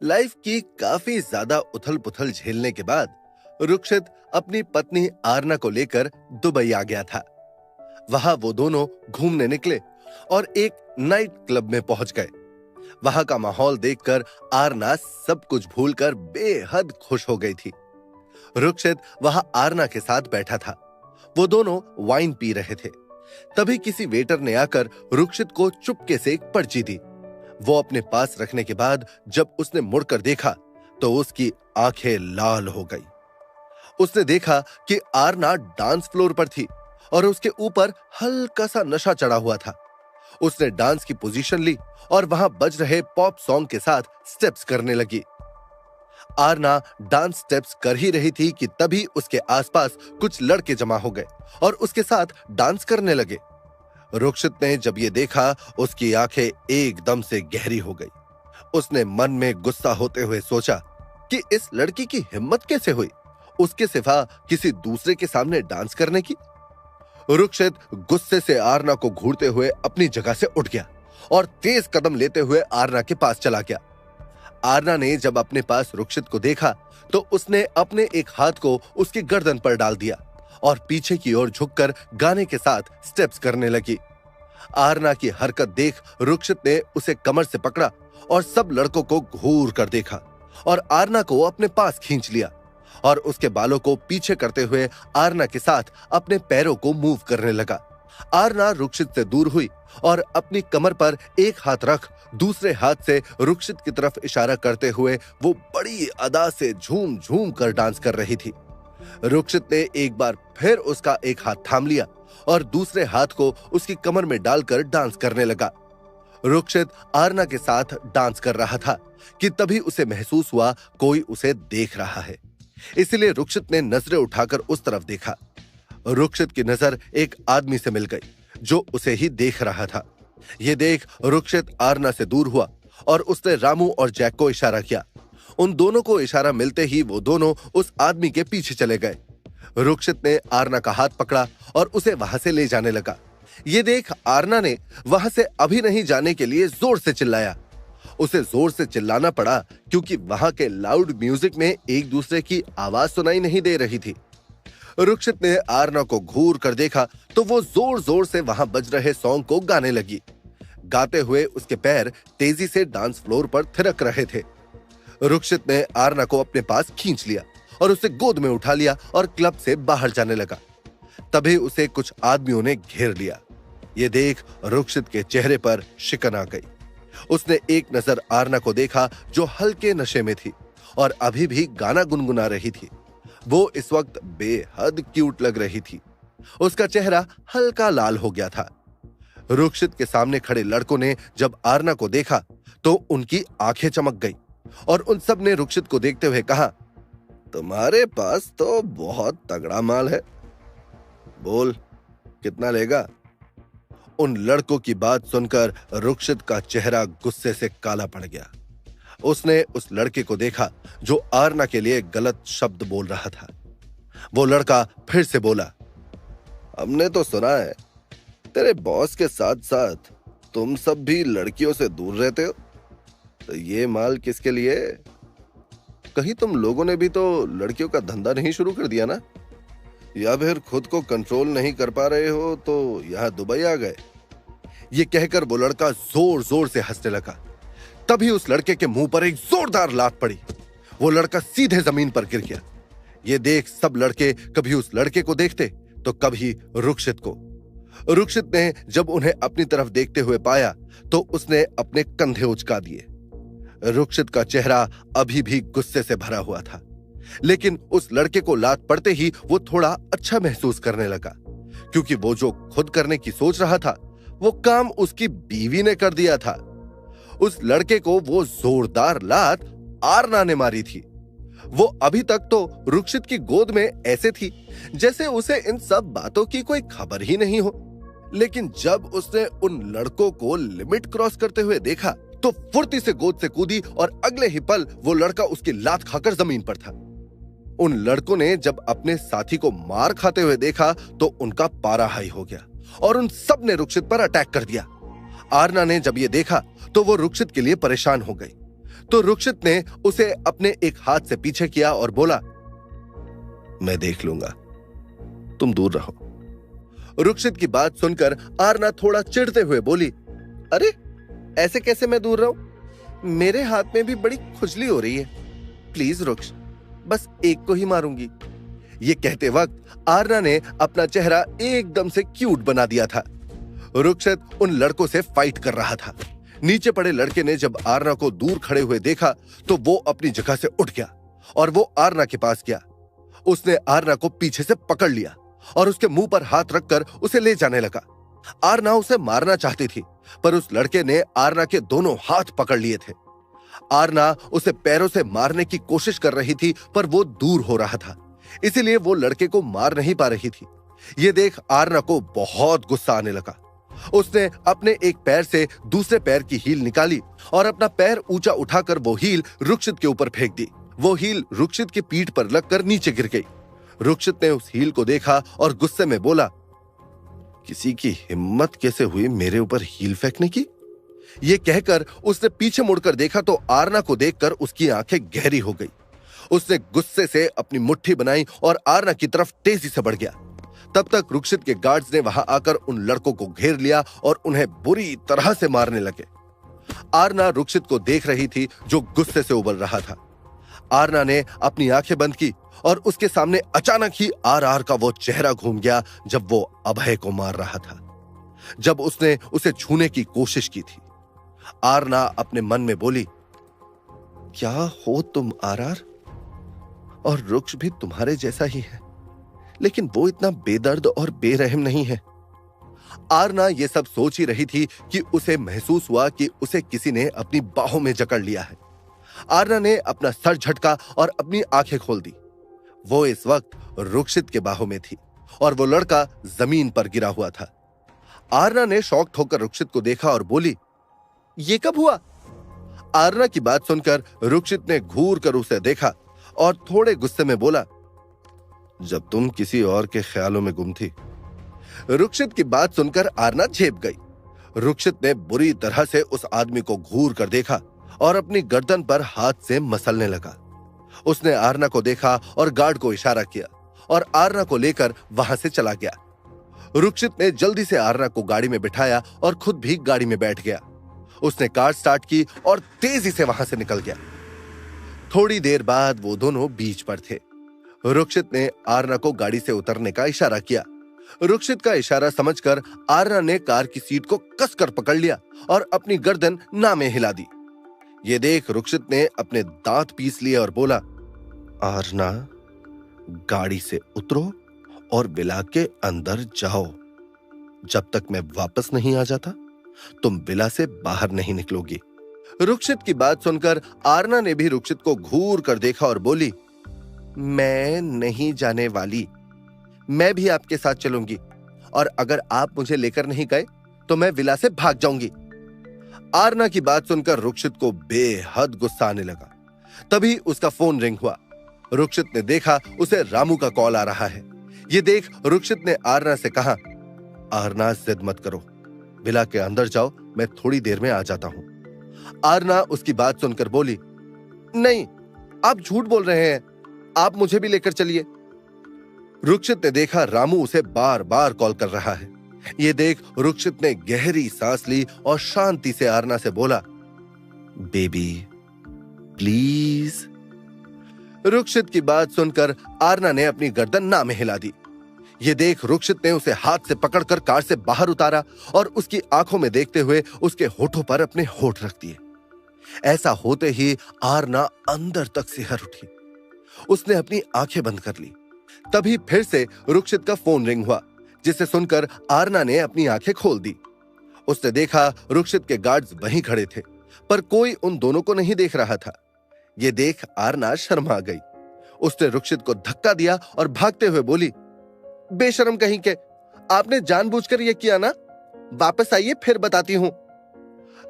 Life की काफी ज्यादा उथल पुथल झेलने के बाद रुक्षित अपनी पत्नी आरना को लेकर दुबई आ गया था। वहां वो दोनों घूमने निकले और एक नाइट क्लब में पहुंच गए। वहां का माहौल देखकर आरना सब कुछ भूलकर बेहद खुश हो गई थी। रुक्षित वहां आरना के साथ बैठा था। वो दोनों वाइन पी रहे थे। तभी किसी वेटर ने आकर रुक्षित को चुपके से एक पर्ची दी। वो अपने पास रखने के बाद जब उसने मुड़कर देखा तो उसकी आंखें लाल हो गई। उसने देखा कि आरना डांस फ्लोर पर थी और उसके ऊपर हल्का सा नशा चढ़ा हुआ था। उसने डांस की पोजीशन ली और वहां बज रहे पॉप सॉन्ग के साथ स्टेप्स करने लगी। आरना डांस स्टेप्स कर ही रही थी कि तभी उसके आसपास कुछ लड़के जमा हो गए और उसके साथ डांस करने लगे। रुक्षित ने जब ये देखा, उसकी आंखें एकदम से गहरी हो गई। उसने मन में गुस्सा होते हुए सोचा कि इस लड़की की हिम्मत कैसे हुई उसके सिवा किसी दूसरे के सामने डांस करने की। रुक्षित गुस्से से आरना को घूरते हुए अपनी जगह से उठ गया और तेज कदम लेते हुए आरना के पास चला गया। आरना ने जब अपने पास रुक्षित को देखा तो उसने अपने एक हाथ को उसकी गर्दन पर डाल दिया और पीछे की ओर झुककर गाने के साथ स्टेप्स करने लगी। आरना की हरकत देख रुक्षित ने उसे कमर से पकड़ा और सब लड़कों को घूर कर देखा और आरना को अपने पास खींच लिया और उसके बालों को पीछे करते हुए आरना के साथ अपने पैरों को मूव करने लगा। आरना रुक्षित से दूर हुई और अपनी कमर पर एक हाथ रख दूसरे हाथ से रुक्षित की तरफ इशारा करते हुए वो बड़ी अदा से झूम झूम कर डांस कर रही थी। रुक्षित ने एक बार फिर उसका एक हाथ थाम लिया और दूसरे हाथ को उसकी कमर में डालकर डांस करने लगा। रुक्षित आरना के साथ डांस कर रहा था कि तभी उसे महसूस हुआ कोई उसे देख रहा है। इसलिए रुक्षित ने नजरें उठाकर उस तरफ देखा। रुक्षित की नजर एक आदमी से मिल गई जो उसे ही देख रहा था। यह देख रुक्षित आरना से दूर हुआ और उसने रामू और जैक को इशारा किया। उन दोनों को इशारा मिलते ही वो दोनों उस आदमी के पीछे चले गए। रुक्षित ने आरना का हाथ पकड़ा और उसे वहां से ले जाने लगा। ये देख आरना ने वहां से अभी नहीं जाने के लिए जोर से चिल्लाया। उसे जोर से चिल्लाना पड़ा क्योंकि वहां के लाउड म्यूजिक में एक दूसरे की आवाज सुनाई नहीं दे रही थी। रुक्षित ने आरना को घूर कर देखा तो वो जोर जोर से वहां बज रहे सॉन्ग को गाने लगी। गाते हुए उसके पैर तेजी से डांस फ्लोर पर थिरक रहे थे। रुक्षित ने आरना को अपने पास खींच लिया और उसे गोद में उठा लिया और क्लब से बाहर जाने लगा। तभी उसे कुछ आदमियों ने घेर लिया। ये देख रुक्षित के चेहरे पर शिकन आ गई। उसने एक नजर आरना को देखा जो हल्के नशे में थी और अभी भी गाना गुनगुना रही थी। वो इस वक्त बेहद क्यूट लग रही थी। उसका चेहरा हल्का लाल हो गया था। रुक्षित के सामने खड़े लड़कों ने जब आरना को देखा तो उनकी आंखें चमक गई और उन सब ने रुक्षित को देखते हुए कहा, तुम्हारे पास तो बहुत तगड़ा माल है, बोल कितना लेगा? उन लड़कों की बात सुनकर रुक्षित का चेहरा गुस्से से काला पड़ गया। उसने उस लड़के को देखा जो आरना के लिए गलत शब्द बोल रहा था। वो लड़का फिर से बोला, हमने तो सुना है तेरे बॉस के साथ साथ तुम सब भी लड़कियों से दूर रहते हो, तो ये माल किसके लिए? कहीं तुम लोगों ने भी तो लड़कियों का धंधा नहीं शुरू कर दिया ना? या फिर खुद को कंट्रोल नहीं कर पा रहे हो तो यहां दुबई आ गए? ये कहकर वो लड़का जोर जोर से हंसने लगा। तभी उस लड़के के मुंह पर एक जोरदार लात पड़ी। वो लड़का सीधे जमीन पर गिर गया। ये देख सब लड़के कभी उस लड़के को देखते तो कभी रुक्षित को। रुक्षित ने जब उन्हें अपनी तरफ देखते हुए पाया तो उसने अपने कंधे उचका दिए। रुक्षित का चेहरा अभी भी गुस्से से भरा हुआ था, लेकिन उस लड़के को लात पड़ते ही वो थोड़ा अच्छा महसूस करने लगा, क्योंकि वो जो खुद करने की सोच रहा था वो काम उसकी बीवी ने कर दिया था। उस लड़के को वो जोरदार लात आरना ने मारी थी। वो अभी तक तो रुक्षित की गोद में ऐसे थी जैसे उसे इन सब बातों की कोई खबर ही नहीं हो, लेकिन जब उसने उन लड़कों को लिमिट क्रॉस करते हुए देखा तो फुर्ती से गोद से कूदी और अगले ही पल वो लड़का उसकी लात खाकर जमीन पर था। उन लड़कों ने जब अपने साथी को मार खाते हुए देखा तो उनका पारा हाई हो गया और उन सब ने रुक्षित पर अटैक कर दिया। आरना ने जब ये देखा तो वो रुक्षित के लिए परेशान हो गई। तो रुक्षित ने उसे अपने एक हाथ से पीछे किया और बोला, मैं देख लूंगा, तुम दूर रहो। रुक्षित की बात सुनकर आरना थोड़ा चिढ़ते हुए बोली, अरे ऐसे कैसे मैं दूर रहूं? मेरे हाथ में भी बड़ी खुजली हो रही है। प्लीज रुक्ष, बस एक को ही मारूंगी। ये कहते वक्त आरना ने अपना चेहरा एकदम से क्यूट बना दिया था। रुक्षित उन लड़कों से फाइट कर रहा था। नीचे पड़े लड़के ने जब आरना को दूर खड़े हुए देखा तो वो अपनी जगह से उठ गया और वो आरना के पास गया। उसने आरना को पीछे से पकड़ लिया और उसके मुंह पर हाथ रखकर उसे ले जाने लगा। आरना उसे मारना चाहती थी, पर उस लड़के ने आरना के दोनों हाथ पकड़ लिए थे। आरना उसे पैरों से मारने की कोशिश कर रही थी, पर वो दूर हो रहा था, इसीलिए वो लड़के को मार नहीं पा रही थी। ये देख आरना को बहुत गुस्सा आने लगा। उसने अपने एक पैर से दूसरे पैर की हील निकाली और अपना पैर ऊंचा उठाकर वो हील रुक्षित के ऊपर फेंक दी। वो हील रुक्षित की पीठ पर लगकर नीचे गिर गई। रुक्षित ने उस हील को देखा और गुस्से में बोला, किसी की हिम्मत कैसे हुई मेरे ऊपर हील फेंकने की? ये कहकर उसने पीछे मुड़कर देखा तो आरना को देखकर उसकी आंखें गहरी हो गई। उसने गुस्से से अपनी मुट्ठी बनाई और आरना की तरफ तेजी से बढ़ गया। तब तक रुक्षित के गार्ड्स ने वहां आकर उन लड़कों को घेर लिया और उन्हें बुरी तरह से मारने लगे। आरना रुक्षित को देख रही थी जो गुस्से से उबल रहा था। आरना ने अपनी आंखें बंद की और उसके सामने अचानक ही आर का वो चेहरा घूम गया जब वो अभय को मार रहा था। जब उसने उसे छूने की कोशिश की थी, आरना अपने मन में बोली, क्या हो तुम आर? और रुक्ष भी तुम्हारे जैसा ही है, लेकिन वो इतना बेदर्द और बेरहम नहीं है। आरना ये सब सोच ही रही थी कि उसे महसूस हुआ कि उसे किसी ने अपनी बाहों में जकड़ लिया है। आरना ने अपना सर झटका और अपनी आंखें खोल दी। वो इस वक्त रुक्षित के बाहों में थी और वो लड़का जमीन पर गिरा हुआ था। आरना ने शॉक्ड होकर रुक्षित को देखा और बोली, ये कब हुआ? आरना की बात सुनकर रुक्षित ने घूर कर उसे देखा और थोड़े गुस्से में बोला, जब तुम किसी और के ख्यालों में गुम थी। रुक्षित की बात सुनकर आरना झेप गई। रुक्षित ने बुरी तरह से उस आदमी को घूर कर देखा और अपनी गर्दन पर हाथ से मसलने लगा। उसने आरना को देखा और गार्ड को इशारा किया और आरना को लेकर वहां से चला गया। रुक्षित ने जल्दी से आरना को गाड़ी में बिठाया और खुद भी गाड़ी में बैठ गया। उसने कार स्टार्ट की और तेजी से वहां से निकल गया। थोड़ी देर बाद वो दोनों बीच पर थे। रुक्षित ने आरना को गाड़ी से उतरने का इशारा किया। रुक्षित का इशारा समझकर आरना ने कार की सीट को कसकर पकड़ लिया और अपनी गर्दन ना में हिला दी। ये देख रुक्षित ने अपने दांत पीस लिए और बोला, आरना, गाड़ी से उतरो और विला के अंदर जाओ। जब तक मैं वापस नहीं आ जाता तुम विला से बाहर नहीं निकलोगी। रुक्षित की बात सुनकर आरना ने भी रुक्षित को घूर कर देखा और बोली, मैं नहीं जाने वाली, मैं भी आपके साथ चलूंगी और अगर आप मुझे लेकर नहीं गए तो मैं विला से भाग जाऊंगी। आरना की बात सुनकर रुक्षित को बेहद गुस्सा आने लगा। तभी उसका फोन रिंग हुआ। रुक्षित ने देखा उसे रामू का कॉल आ रहा है। ये देख रुक्षित ने आरना से कहा, आरना जिद मत करो, विला के अंदर जाओ, मैं थोड़ी देर में आ जाता हूं। आरना उसकी बात सुनकर बोली, नहीं, आप झूठ बोल रहे हैं, आप मुझे भी लेकर चलिए। रुक्षित ने देखा रामू उसे बार बार कॉल कर रहा है। ये देख रुक्षित ने गहरी सांस ली और शांति से आरना से बोला, बेबी प्लीज। रुक्षित की बात सुनकर आरना ने अपनी गर्दन ना में हिला दी। ये देख रुक्षित ने उसे हाथ से पकड़कर कार से बाहर उतारा और उसकी आंखों में देखते हुए उसके होठों पर अपने होठ रख दिए। ऐसा होते ही आरना अंदर तक सिहर उठी। उसने अपनी आंखें बंद कर ली। तभी फिर से रुक्षित का फोन रिंग हुआ, जिसे सुनकर आरना ने अपनी आंखें खोल दी। उसने देखा रुक्षित के गार्ड्स वहीं खड़े थे, पर कोई उन दोनों को नहीं देख रहा था। ये देख आरना शर्मा गई। उसने रुक्षित को धक्का दिया और भागते हुए बोली, बेशर्म कहीं के, आपने जानबूझकर यह किया ना? वापस आइए, फिर बताती हूं।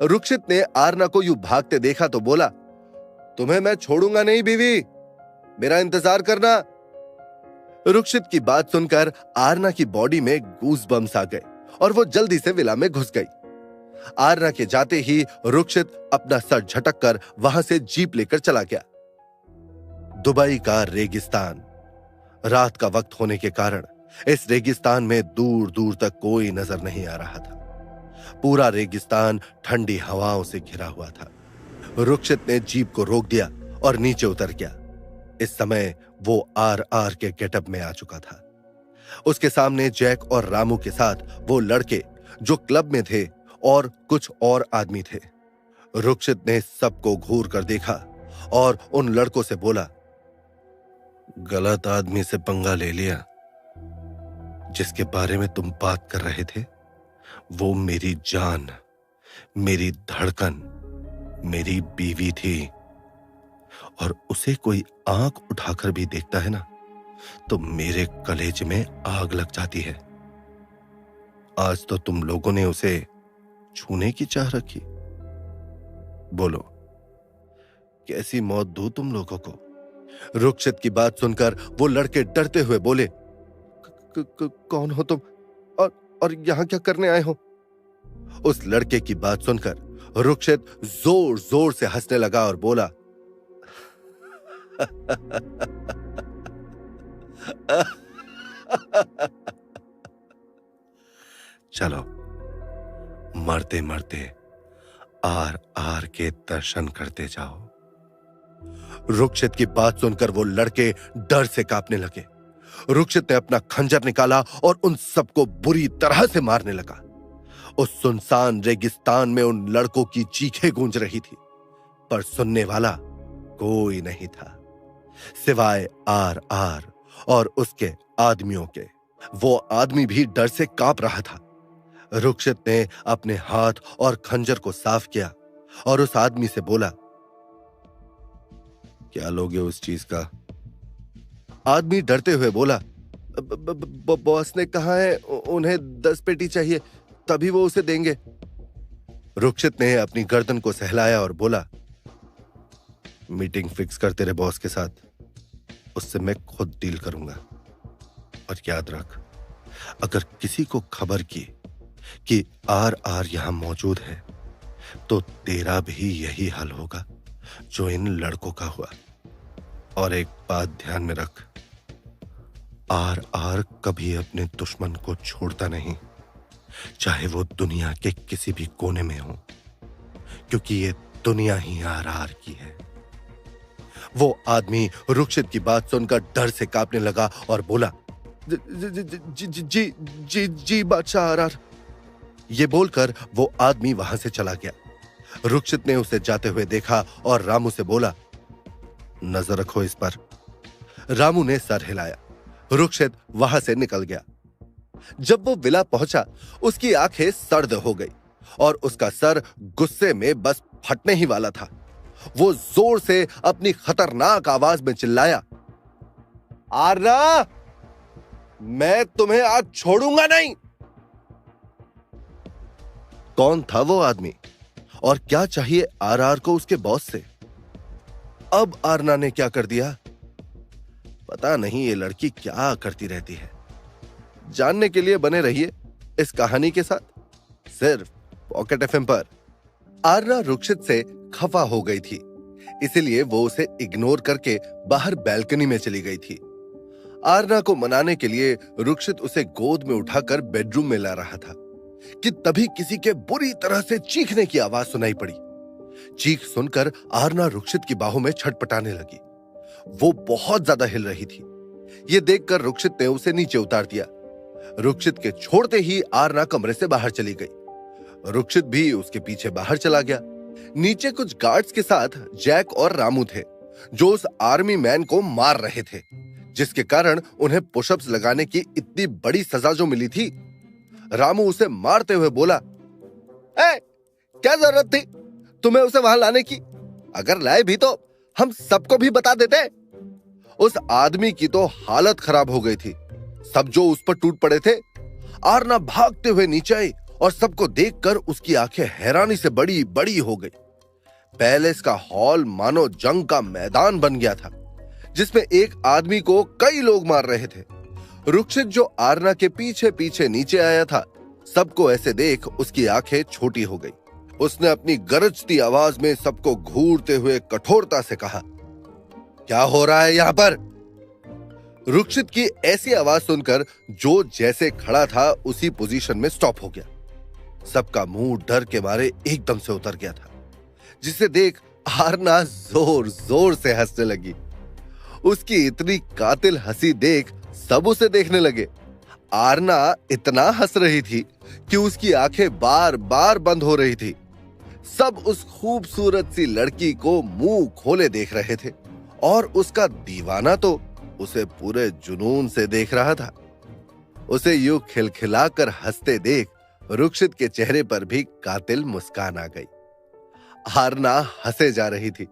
रुक्षित ने आरना को यूं भागते देखा तो बोला, तुम्हें मैं छोड़ूंगा नहीं बीवी, मेरा इंतजार करना। रुक्षित की बात सुनकर आरना की बॉडी में गूज़बम्स आ गए और वो जल्दी से विला में घुस गई। आरना के जाते ही रुक्षित अपना सर झटक कर वहां से जीप लेकर चला गया। दुबई का रेगिस्तान। रात का वक्त होने के कारण इस रेगिस्तान में दूर दूर तक कोई नजर नहीं आ रहा था। पूरा रेगिस्तान ठंडी हवाओं से घिरा हुआ था। रुक्षित ने जीप को रोक दिया और नीचे उतर गया। इस समय वो आर के गेटअप में आ चुका था। उसके सामने जैक और रामू के साथ वो लड़के जो क्लब में थे और कुछ और आदमी थे। रुक्षित ने सबको घूर कर देखा और उन लड़कों से बोला, गलत आदमी से पंगा ले लिया। जिसके बारे में तुम बात कर रहे थे वो मेरी जान, मेरी धड़कन, मेरी बीवी थी, और उसे कोई आंख उठाकर भी देखता है ना तो मेरे कलेजे में आग लग जाती है। आज तो तुम लोगों ने उसे छूने की चाह रखी। बोलो कैसी मौत दूं तुम लोगों को? रुक्षित की बात सुनकर वो लड़के डरते हुए बोले, कौन हो तुम और यहां क्या करने आए हो? उस लड़के की बात सुनकर रुक्षित जोर जोर से हंसने लगा और बोला, चलो मरते मरते आर के दर्शन करते जाओ। रुक्षित की बात सुनकर वो लड़के डर से कांपने लगे। रुक्षित ने अपना खंजर निकाला और उन सबको बुरी तरह से मारने लगा। उस सुनसान रेगिस्तान में उन लड़कों की चीखें गूंज रही थी, पर सुनने वाला कोई नहीं था सिवाय आर और उसके आदमियों के। वो आदमी भी डर से कांप रहा था। रुक्षित ने अपने हाथ और खंजर को साफ किया और उस आदमी से बोला, क्या लोगे उस चीज का? आदमी डरते हुए बोला, बॉस ने कहा है उन्हें 10 पेटी चाहिए, तभी वो उसे देंगे। रुक्षित ने अपनी गर्दन को सहलाया और बोला, मीटिंग फिक्स कर तेरे बॉस के साथ, उससे मैं खुद डील करूंगा। और याद रख, अगर किसी को खबर की कि आर यहां मौजूद है तो तेरा भी यही हाल होगा जो इन लड़कों का हुआ। और एक बात ध्यान में रख, आर कभी अपने दुश्मन को छोड़ता नहीं, चाहे वो दुनिया के किसी भी कोने में हो, क्योंकि ये दुनिया ही आर की है। वो आदमी रुक्षित की बात सुनकर डर से कांपने लगा और बोला, जी बादशाह आर। ये बोलकर वो आदमी वहां से चला गया। रुक्षित ने उसे जाते हुए देखा और रामू से बोला, नजर रखो इस पर। रामू ने सर हिलाया। रुक्षित वहां से निकल गया। जब वो विला पहुंचा, उसकी आंखें सर्द हो गई और उसका सर गुस्से में बस फटने ही वाला था। वो जोर से अपनी खतरनाक आवाज में चिल्लाया, आरना, मैं तुम्हें आज छोड़ूंगा नहीं। कौन था वो आदमी और क्या चाहिए आर को उसके बॉस से? अब आरना ने क्या कर दिया? पता नहीं ये लड़की क्या करती रहती है। जानने के लिए बने रहिए इस कहानी के साथ, सिर्फ पॉकेट एफएम पर। आरना रुक्षित से खफा हो गई थी, इसलिए वो उसे इग्नोर करके बाहर बैल्कनी में चली गई थी। आरना को मनाने के लिए रुक्षित उसे गोद में उठाकर बेडरूम में ला रहा था कि तभी किसी के बुरी तरह से चीखने की आवाज सुनाई पड़ी। चीख सुनकर आरना रुक्षित की बाहों में छटपटाने लगी। वो बहुत ज्यादा हिल रही थी। ये देखकर रुक्षित ने उसे नीचे उतार दिया। रुक्षित के छोड़ते ही आरना कमरे से बाहर चली गई। रुक्षित भी उसके पीछे बाहर चला गया। नीचे कुछ गार्ड्स के साथ जैक और रामू थे, जो उस आर्मी मैन को मार रहे थे, जिसके कारण उन्हें पुशअप्स लगाने की इतनी बड़ी सजा जो मिली थी। रामू उसे मारते हुए बोला, क्या जरूरत थी तुम्हें उसे वहां लाने की? अगर लाए भी तो हम सबको भी बता देते। उस आदमी की तो हालत खराब हो गई थी। सब जो उस पर टूट पड़े थे। आरना भागते हुए नीचे आई और सबको देखकर उसकी आंखें हैरानी से बड़ी बड़ी हो गई। पैलेस का हॉल मानो जंग का मैदान बन गया था, जिसमें एक आदमी को कई लोग मार रहे थे। रुक्षित जो आरना के पीछे पीछे नीचे आया था, सबको ऐसे देख उसकी आंखें छोटी हो गई। उसने अपनी गरजती आवाज में सबको घूरते हुए कठोरता से कहा, क्या हो रहा है यहां पर? रुक्षित की ऐसी आवाज सुनकर जो जैसे खड़ा था उसी पोजीशन में स्टॉप हो गया। सबका मुंह डर के मारे एकदम से उतर गया था, जिसे देख आरना जोर जोर से हंसने लगी। उसकी इतनी कातिल हंसी देख सब उसे देखने लगे। आरना इतना हंस रही थी कि उसकी आंखें बार बार बंद हो रही थी। सब उस खूबसूरत सी लड़की को मुंह खोले देख रहे थे और उसका दीवाना तो उसे पूरे जुनून से देख रहा था। उसे यूं खिलखिलाकर हंसते देख रुक्षित के चेहरे पर भी कातिल मुस्कान आ गई। आरना हंसे जा रही थी।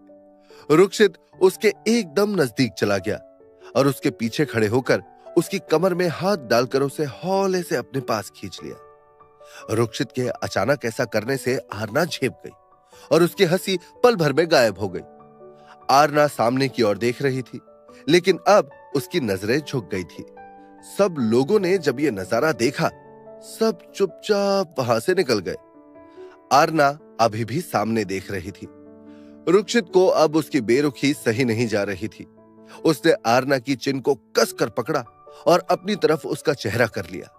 रुक्षित उसके एकदम नजदीक चला गया और उसके पीछे खड़े होकर उसकी कमर में हाथ डालकर उसे हौले से अपने पास खींच लिया। रुक्षित के अचानक ऐसा करने से आरना झेप गई और उसकी हंसी पल भर में गायब हो गई। आरना सामने की ओर देख रही थी, लेकिन अब उसकी नजरें झुक गई थी। सब लोगों ने जब यह नजारा देखा, सब चुपचाप वहां से निकल गए। आरना अभी भी सामने देख रही थी। रुक्षित को अब उसकी बेरुखी सही नहीं जा रही थी। उसने आरना की चिन को कसकर पकड़ा और अपनी तरफ उसका चेहरा कर लिया।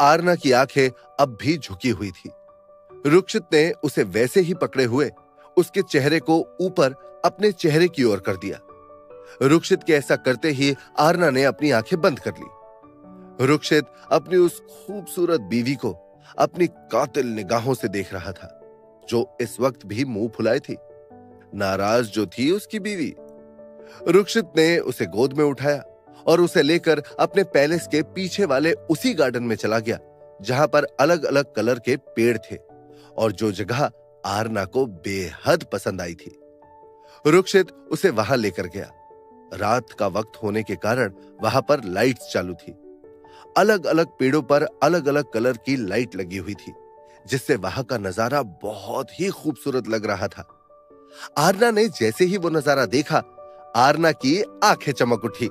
आरना की आंखें अब भी झुकी हुई थी। रुक्षित ने उसे वैसे ही पकड़े हुए उसके चेहरे को ऊपर अपने चेहरे की ओर कर दिया। रुक्षित के ऐसा करते ही आरना ने अपनी आंखें बंद कर ली। रुक्षित अपनी उस खूबसूरत बीवी को अपनी कातिल निगाहों से देख रहा था, जो इस वक्त भी मुंह फुलाए थी। नाराज जो थी उसकी बीवी। रुक्षित ने उसे गोद में उठाया और उसे लेकर अपने पैलेस के पीछे वाले उसी गार्डन में चला गया जहां पर अलग अलग कलर के पेड़ थे और जो जगह आरना को बेहद पसंद आई थी। रुक्षित उसे वहां लेकर गया। रात का वक्त होने के कारण वहां पर लाइट्स चालू थी। अलग अलग पेड़ों पर अलग अलग कलर की लाइट लगी हुई थी, जिससे वहां का नजारा बहुत ही खूबसूरत लग रहा था। आरना ने जैसे ही वो नजारा देखा, आरना की आंखें चमक उठी।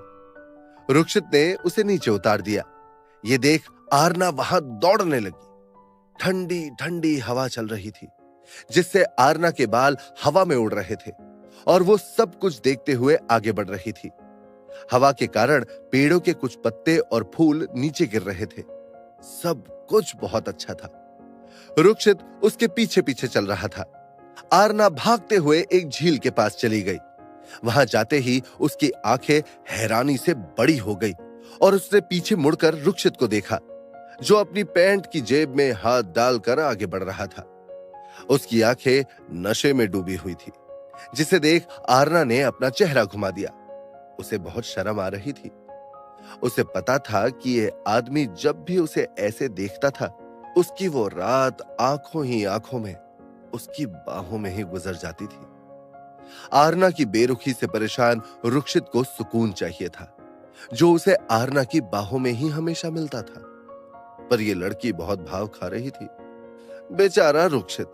रुक्षित ने उसे नीचे उतार दिया। ये देख आरना वहां दौड़ने लगी। ठंडी ठंडी हवा चल रही थी, जिससे आरना के बाल हवा में उड़ रहे थे और वो सब कुछ देखते हुए आगे बढ़ रही थी। हवा के कारण पेड़ों के कुछ पत्ते और फूल नीचे गिर रहे थे। सब कुछ बहुत अच्छा था। रुक्षित उसके पीछे पीछे चल रहा था। आरना भागते हुए एक झील के पास चली गई। वहां जाते ही उसकी आंखें हैरानी से बड़ी हो गई और उसने पीछे मुड़कर रुक्षित को देखा, जो अपनी पैंट की जेब में हाथ डालकर आगे बढ़ रहा था। उसकी आंखें नशे में डूबी हुई थी, जिसे देख आरना ने अपना चेहरा घुमा दिया। उसे बहुत शर्म आ रही थी। उसे पता था कि यह आदमी जब भी उसे ऐसे देखता था, उसकी वो रात आंखों ही आंखों में, उसकी बाहों में ही गुजर जाती थी। आरना की बेरुखी से परेशान रुक्षित को सुकून चाहिए था, जो उसे आरना की बाहों में ही हमेशा मिलता था। पर यह लड़की बहुत भाव खा रही थी। बेचारा रुक्षित,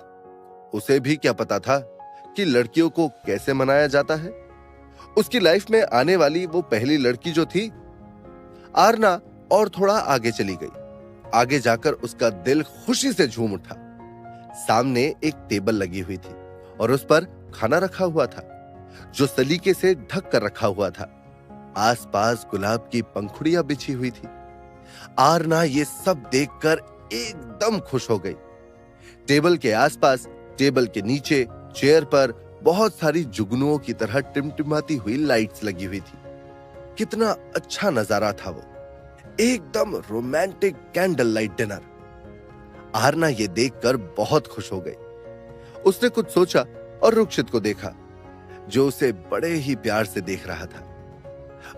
उसे भी क्या पता था कि लड़कियों को कैसे मनाया जाता है। उसकी लाइफ में आने वाली वो पहली लड़की जो थी। आरना और थोड़ा आगे चली गई। आगे जाकर उसका दिल खुशी से झूम उठा। सामने एक टेबल लगी हुई थी और उस पर खाना रखा हुआ था, जो सलीके से ढक कर रखा हुआ था। आसपास गुलाब की पंखुड़ियां बिछी हुई थी। आरना ये सब देखकर एकदम खुश हो गई। टेबल के आसपास, टेबल के नीचे, चेयर पर बहुत सारी जुगनुओं की तरह टिमटिमाती हुई लाइट्स लगी हुई थी। कितना अच्छा नजारा था वो, एकदम romantic candle light dinner. Aarna ये देखकर बहुत खुश हो गई। उसने कुछ सोचा और रुक्षित को देखा, जो उसे बड़े ही प्यार से देख रहा था।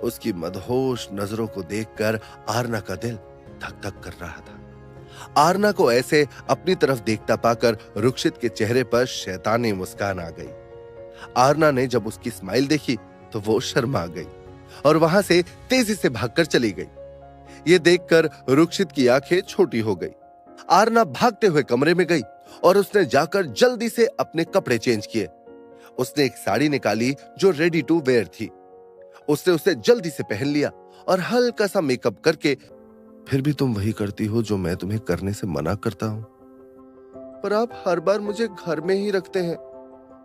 उसकी मदहोश नजरों को देखकर आरना का दिल धक धक कर रहा था। आरना को ऐसे अपनी तरफ देखता पाकर रुक्षित के चेहरे पर शैतानी मुस्कान आ गई। आरना ने जब उसकी स्माइल देखी तो वो शर्मा गई और वहां से तेजी से भागकर चली गई। ये देखकर रुक्षित की आंखें छोटी हो गई। आरना भागते हुए कमरे में गई और उसने जाकर जल्दी से अपने कपड़े चेंज किए। उसने एक साड़ी निकाली जो रेडी टू वेयर थी। उसने उसे जल्दी से पहन लिया और हल्का सा मेकअप करके फिर भी तुम वही करती हो जो मैं तुम्हें करने से मना करता हूं। पर आप हर बार मुझे घर में ही रखते हैं।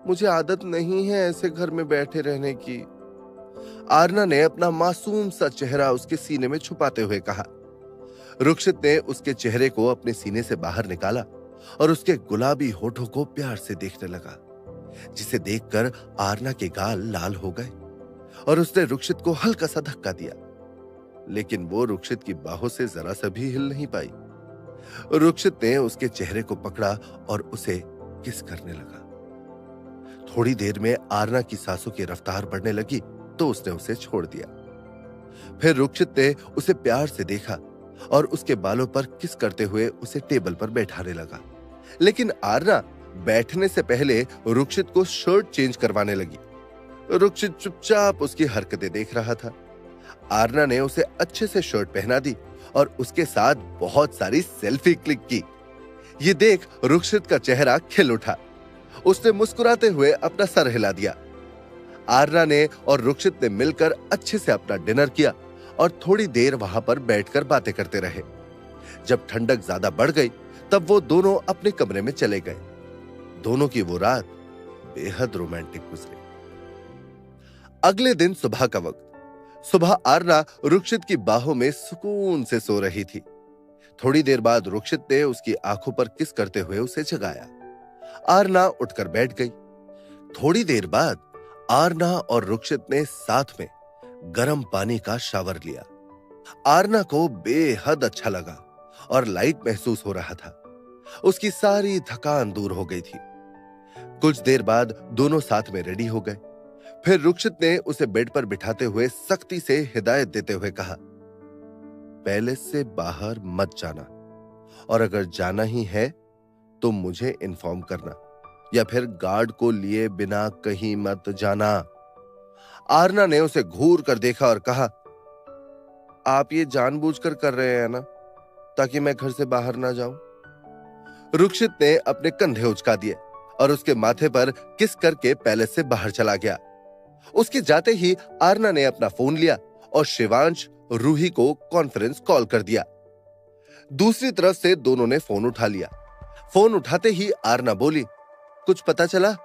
मुझे आदत नहीं है ऐसे घर में बैठे रहने की। आरना ने अपना मासूम सा चेहरा उसके सीने में छुपाते हुए कहा। रुक्षित ने उसके चेहरे को अपने सीने से बाहर निकाला और उसके गुलाबी होठों को प्यार से देखने लगा, जिसे देखकर आरना के गाल लाल हो गए और उसने रुक्षित को हल्का सा धक्का दिया, लेकिन वो रुक्षित की बाहों से जरा सा भी हिल नहीं पाई। रुक्षित ने उसके चेहरे को पकड़ा और उसे किस करने लगा। थोड़ी देर में आरना की सांसों की रफ्तार बढ़ने लगी तो उसने उसे छोड़ दिया। फिर रुक्षित ने उसे प्यार से देखा और उसके बालों पर किस करते हुए उसे टेबल पर बैठाने लगा, लेकिन आरना बैठने से पहले रुक्षित को शर्ट चेंज करवाने लगी। रुक्षित चुपचाप उसकी हरकतें देख रहा था। आरना ने उसे अच्छे से शर्ट पहना दी और उसके साथ बहुत सारी सेल्फी क्लिक की। ये देख रुक्षित का चेहरा खिल उठा। उसने मुस्कुराते हुए अपना सर हिला दिया। आरना ने और रुक्षित ने मिलकर अच्छे से अपना डिनर किया और थोड़ी देर वहां पर बैठकर बातें करते रहे। जब ठंडक ज्यादा बढ़ गई तब वो दोनों अपने कमरे में चले गए। दोनों की वो रात बेहद रोमांटिक गुजरी। अगले दिन सुबह का वक्त। सुबह आरना रुक्षित की बाहों में सुकून से सो रही थी। थोड़ी देर बाद रुक्षित ने उसकी आंखों पर किस करते हुए उसे जगाया। आरना उठकर बैठ गई। थोड़ी देर बाद आरना और रुक्षित ने साथ में गर्म पानी का शावर लिया। आरना को बेहद अच्छा लगा और लाइट महसूस हो रहा था। उसकी सारी थकान दूर हो गई थी। कुछ देर बाद दोनों साथ में रेडी हो गए। फिर रुक्षित ने उसे बेड पर बिठाते हुए सख्ती से हिदायत देते हुए कहा, पैलेस से बाहर मत जाना और अगर जाना ही है तो मुझे इन्फॉर्म करना या फिर गार्ड को लिए बिना कहीं मत जाना। आरना ने उसे घूर कर देखा और कहा, आप ये जानबूझकर कर रहे हैं ना, ताकि मैं घर से बाहर ना जाऊं। रुक्षित ने अपने कंधे उचका दिए और उसके माथे पर किस करके पैलेस से बाहर चला गया। उसके जाते ही आरना ने अपना फोन लिया और शिवांश रूही को कॉन्फ्रेंस कॉल कर दिया। दूसरी तरफ से दोनों ने फोन उठा लिया। फोन उठाते ही आरना बोली, कुछ पता चला?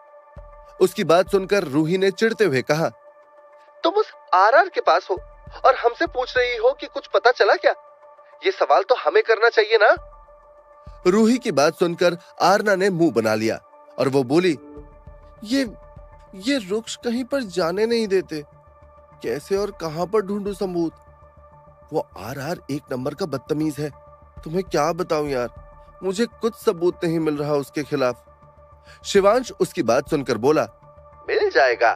उसकी बात सुनकर रूही ने चिढ़ते हुए कहा, तुम उस आरआर के पास हो और हमसे पूछ रही हो कि कुछ पता चला क्या? ये सवाल तो हमें करना चाहिए ना। रूही की बात सुनकर आरना ने मुंह बना लिया और वो बोली, ये रुक्ष कहीं पर जाने नहीं देते। कैसे और कहां पर ढूंढूं सबूत? वो आरआर एक नंबर का बदतमीज है। तुम्हें क्या बताऊं यार, मुझे कुछ सबूत नहीं मिल रहा उसके खिलाफ। शिवांश उसकी बात सुनकर बोला, मिल जाएगा।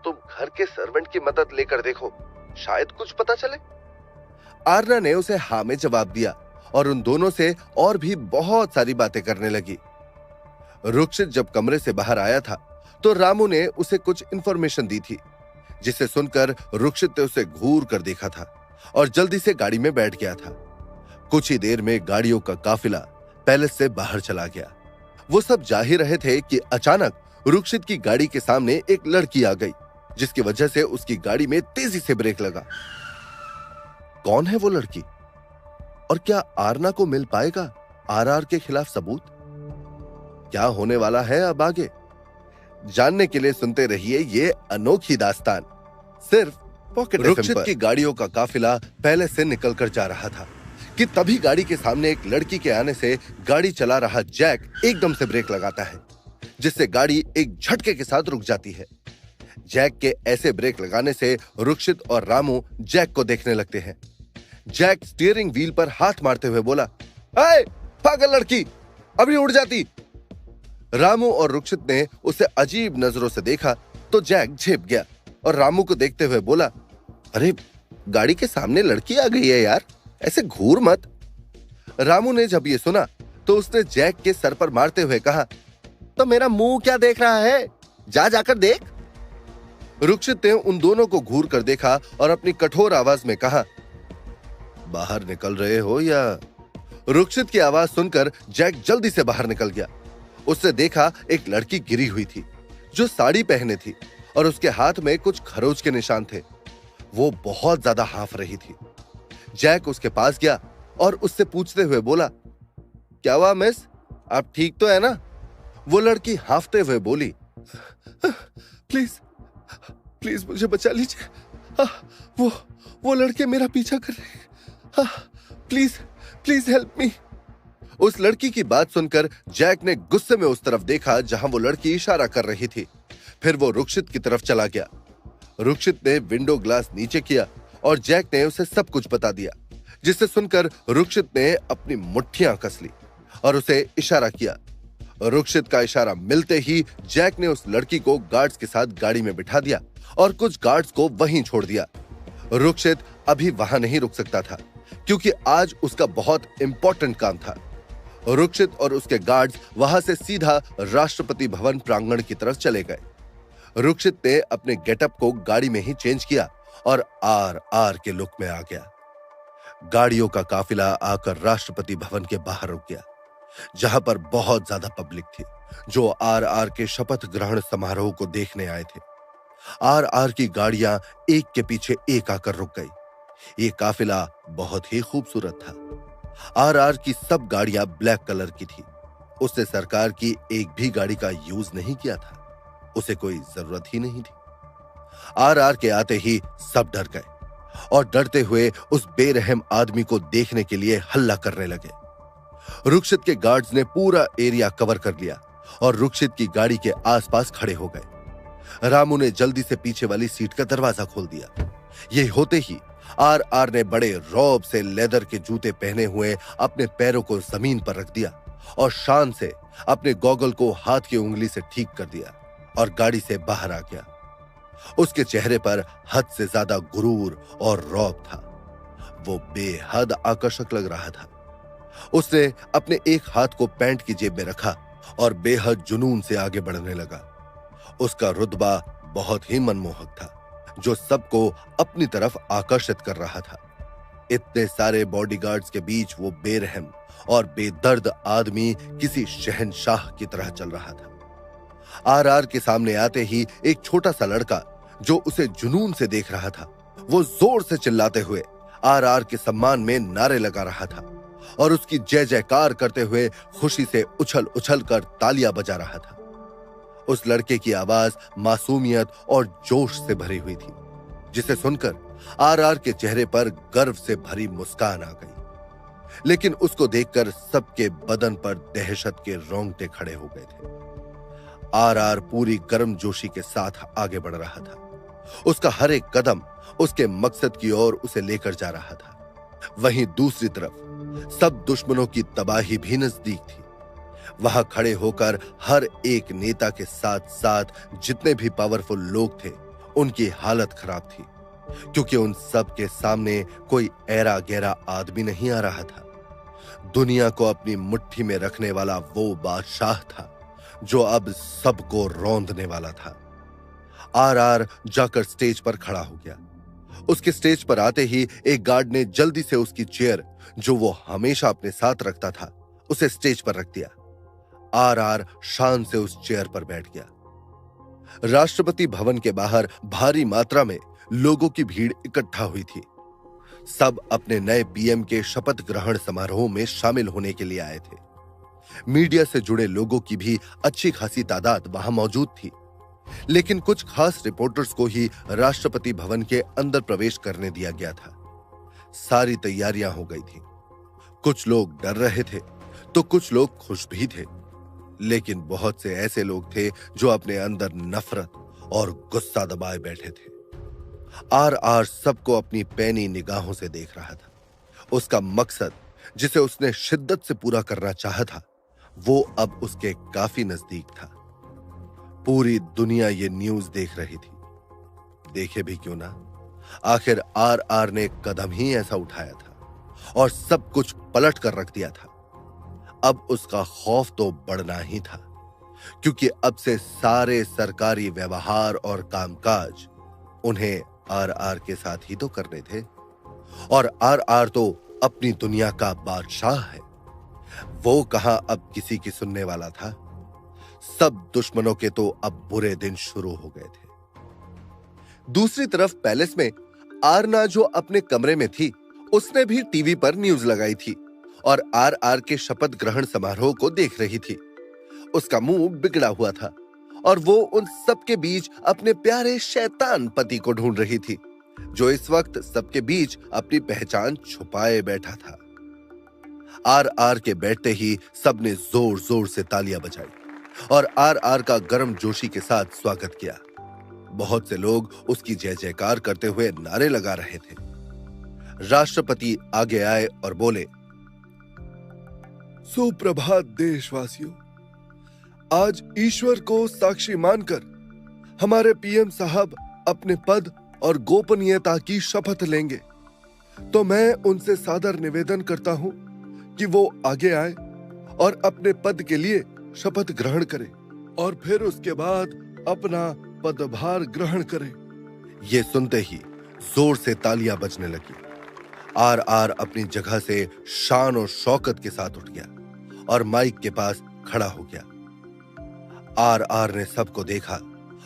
तुम घर के सर्वेंट की मदद लेकर देखो, शायद कुछ पता चले। आरना ने उसे हाँ में जवाब दिया और उन दोनों से और भी बहुत सारी बातें करने लगी। रुक्षित जब कमरे से बाहर आया था तो रामू ने उसे कुछ इंफॉर्मेशन दी थी, जिसे सुनकर रुक्षित ने उसे घूर कर देखा था और जल्दी से गाड़ी में बैठ गया था। कुछ ही देर में गाड़ियों का काफिला पैलेस से बाहर चला गया। वो सब जा ही रहे थे कि अचानक रुक्षित की गाड़ी के सामने एक लड़की आ गई, जिसकी वजह से उसकी गाड़ी में तेजी से ब्रेक लगा। कौन है वो लड़की और क्या आरना को मिल पाएगा आरआर के खिलाफ सबूत? क्या होने वाला है अब आगे, जानने के लिए सुनते रहिए ये अनोखी दास्तान सिर्फ पॉकेट एफएम पर। रुक्षित की गाड़ियों का काफिला पैलेस से निकलकर जा रहा था कि तभी गाड़ी के सामने एक लड़की के आने से गाड़ी चला रहा जैक एकदम से ब्रेक लगाता है, जिससे गाड़ी एक झटके के साथ रुक जाती है। जैक के ऐसे ब्रेक लगाने से रुक्षित और रामू जैक को देखने लगते हैं। जैक स्टीयरिंग व्हील पर हाथ मारते हुए बोला, "ऐ, पागल लड़की, अभी उड़ जाती।" रामू और रुक्षित ने उसे अजीब नजरों से देखा तो जैक झेप गया और रामू को देखते हुए बोला, अरे गाड़ी के सामने लड़की आ गई है यार, ऐसे घूर मत। रामू ने जब ये सुना तो उसने जैक के सर पर मारते हुए कहा, तो मेरा मुंह क्या देख रहा है, जाकर देख। रुक्षित ने उन दोनों को घूर कर देखा और अपनी कठोर आवाज में कहा, बाहर निकल रहे हो या? रुक्षित की आवाज सुनकर जैक जल्दी से बाहर निकल गया। उसने देखा एक लड़की गिरी हुई थी जो साड़ी पहने थी और उसके हाथ में कुछ खरोच के निशान थे। वो बहुत ज्यादा हाफ रही थी। जैक उसके पास गया और उससे पूछते हुए बोला, क्या हुआ मिस, आप ठीक तो है ना? वो लड़की हांफते हुए बोली, प्लीज प्लीज मुझे बचा लीजिए, वो लड़के मेरा पीछा कर रहे हैं, प्लीज प्लीज हेल्प मी। उस लड़की की बात सुनकर जैक ने गुस्से में उस तरफ देखा जहां वो लड़की इशारा कर रही थी। फिर वो रुक्षित की तरफ चला गया। रुक्षित ने विंडो ग्लास नीचे किया और जैक ने उसे सब कुछ बता दिया, जिसे सुनकर रुक्षित ने अपनी मुट्ठियां कस ली और उसे इशारा किया। रुक्षित का इशारा मिलते ही जैक ने उस लड़की को गार्ड्स के साथ गाड़ी में बिठा दिया और कुछ गार्ड्स को वहीं छोड़ दिया। रुक्षित अभी वहां नहीं रुक सकता था क्योंकि आज उसका बहुत इंपॉर्टेंट काम था। रुक्षित और उसके गार्ड्स वहां से सीधा राष्ट्रपति भवन प्रांगण की तरफ चले गए। रुक्षित ने अपने गेटअप को गाड़ी में ही चेंज किया और आर के लुक में आ गया। गाड़ियों का काफिला आकर राष्ट्रपति भवन के बाहर रुक गया, जहां पर बहुत ज्यादा पब्लिक थी जो आर के शपथ ग्रहण समारोह को देखने आए थे। आर की गाड़ियां एक के पीछे एक आकर रुक गई। ये काफिला बहुत ही खूबसूरत था। आर की सब गाड़ियां ब्लैक कलर की थी। उसने सरकार की एक भी गाड़ी का यूज नहीं किया था, उसे कोई जरूरत ही नहीं थी। आर के आते ही सब डर गए और डरते हुए उस बेरहम आदमी को देखने के लिए हल्ला करने लगे। रुक्षित के गार्ड्स ने पूरा एरिया कवर कर लिया और रुक्षित की गाड़ी के आसपास खड़े हो गए। रामू ने जल्दी से पीछे वाली सीट का दरवाजा खोल दिया। ये होते ही आर ने बड़े रौब से लेदर के जूते पहने हुए अपने पैरों को जमीन पर रख दिया और शान से अपने गॉगल को हाथ की उंगली से ठीक कर दिया और गाड़ी से बाहर आ गया। उसके चेहरे पर हद से ज्यादा गुरूर और रौब था। वो बेहद आकर्षक लग रहा था। उसने अपने एक हाथ को पैंट की जेब में रखा और बेहद जुनून से आगे बढ़ने लगा। उसका रुतबा बहुत ही मनमोहक था, जो सबको अपनी तरफ आकर्षित कर रहा था। इतने सारे बॉडीगार्ड्स के बीच वो बेरहम और बेदर्द आदमी किसी शहंशाह की तरह चल रहा था। आर के सामने आते ही एक छोटा सा लड़का जो उसे जुनून से देख रहा था, वो जोर से चिल्लाते हुए आर के सम्मान में नारे लगा रहा था और उसकी जय जयकार करते हुए खुशी से उछल उछल कर तालियां बजा रहा था। उस लड़के की आवाज मासूमियत और जोश से भरी हुई थी, जिसे सुनकर आर के चेहरे पर गर्व से भरी मुस्कान आ गई। लेकिन उसको देखकर सबके बदन पर दहशत के रोंगटे खड़े हो गए थे। आर पूरी गर्मजोशी के साथ आगे बढ़ रहा था। उसका हर एक कदम उसके मकसद की ओर उसे लेकर जा रहा था। वहीं दूसरी तरफ सब दुश्मनों की तबाही भी नजदीक थी। वहां खड़े होकर हर एक नेता के साथ साथ जितने भी पावरफुल लोग थे, उनकी हालत खराब थी, क्योंकि उन सब के सामने कोई ऐरा गैरा आदमी नहीं आ रहा था। दुनिया को अपनी मुट्ठी में रखने वाला वो बादशाह था जो अब सबको रौंदने वाला था। आर जाकर स्टेज पर खड़ा हो गया। उसके स्टेज पर आते ही एक गार्ड ने जल्दी से उसकी चेयर, जो वो हमेशा अपने साथ रखता था, उसे स्टेज पर रख दिया। आर शान से उस चेयर पर बैठ गया। राष्ट्रपति भवन के बाहर भारी मात्रा में लोगों की भीड़ इकट्ठा हुई थी। सब अपने नए पीएम के शपथ ग्रहण समारोह में शामिल होने के लिए आए थे। मीडिया से जुड़े लोगों की भी अच्छी खासी तादाद वहां मौजूद थी, लेकिन कुछ खास रिपोर्टर्स को ही राष्ट्रपति भवन के अंदर प्रवेश करने दिया गया था। सारी तैयारियां हो गई थी। कुछ लोग डर रहे थे तो कुछ लोग खुश भी थे, लेकिन बहुत से ऐसे लोग थे जो अपने अंदर नफरत और गुस्सा दबाए बैठे थे। आर सबको अपनी पैनी निगाहों से देख रहा था। उसका मकसद, जिसे उसने शिद्दत से पूरा करना चाहा था, वो अब उसके काफी नजदीक था। पूरी दुनिया ये न्यूज देख रही थी। देखे भी क्यों ना, आखिर आर ने कदम ही ऐसा उठाया था और सब कुछ पलट कर रख दिया था। अब उसका खौफ तो बढ़ना ही था, क्योंकि अब से सारे सरकारी व्यवहार और कामकाज उन्हें आर के साथ ही तो करने थे, और आर तो अपनी दुनिया का बादशाह है। वो कहां अब किसी की सुनने वाला था। सब दुश्मनों के तो अब बुरे दिन शुरू हो गए थे। दूसरी तरफ पैलेस में आरना, जो अपने कमरे में थी, उसने भी टीवी पर न्यूज लगाई थी और आर के शपथ ग्रहण समारोह को देख रही थी। उसका मुंह बिगड़ा हुआ था और वो उन सबके बीच अपने प्यारे शैतान पति को ढूंढ रही थी, जो इस वक्त सबके बीच अपनी पहचान छुपाए बैठा था। आर के बैठते ही सबने जोर जोर से तालियां बजाई और आर का गर्म जोशी के साथ स्वागत किया। बहुत से लोग उसकी जय जयकार करते हुए नारे लगा रहे थे। राष्ट्रपति आगे आए और बोले, सुप्रभात देशवासियों। आज ईश्वर को साक्षी मानकर हमारे पीएम साहब अपने पद और गोपनीयता की शपथ लेंगे, तो मैं उनसे सादर निवेदन करता हूं कि वो आगे आए और अपने पद के लिए शपथ ग्रहण करें और फिर उसके बाद अपना पदभार ग्रहण करें। ये सुनते ही जोर से तालियां बजने लगी। आर अपनी जगह से शान और शौकत के साथ उठ गया और माइक के पास खड़ा हो गया। आर ने सबको देखा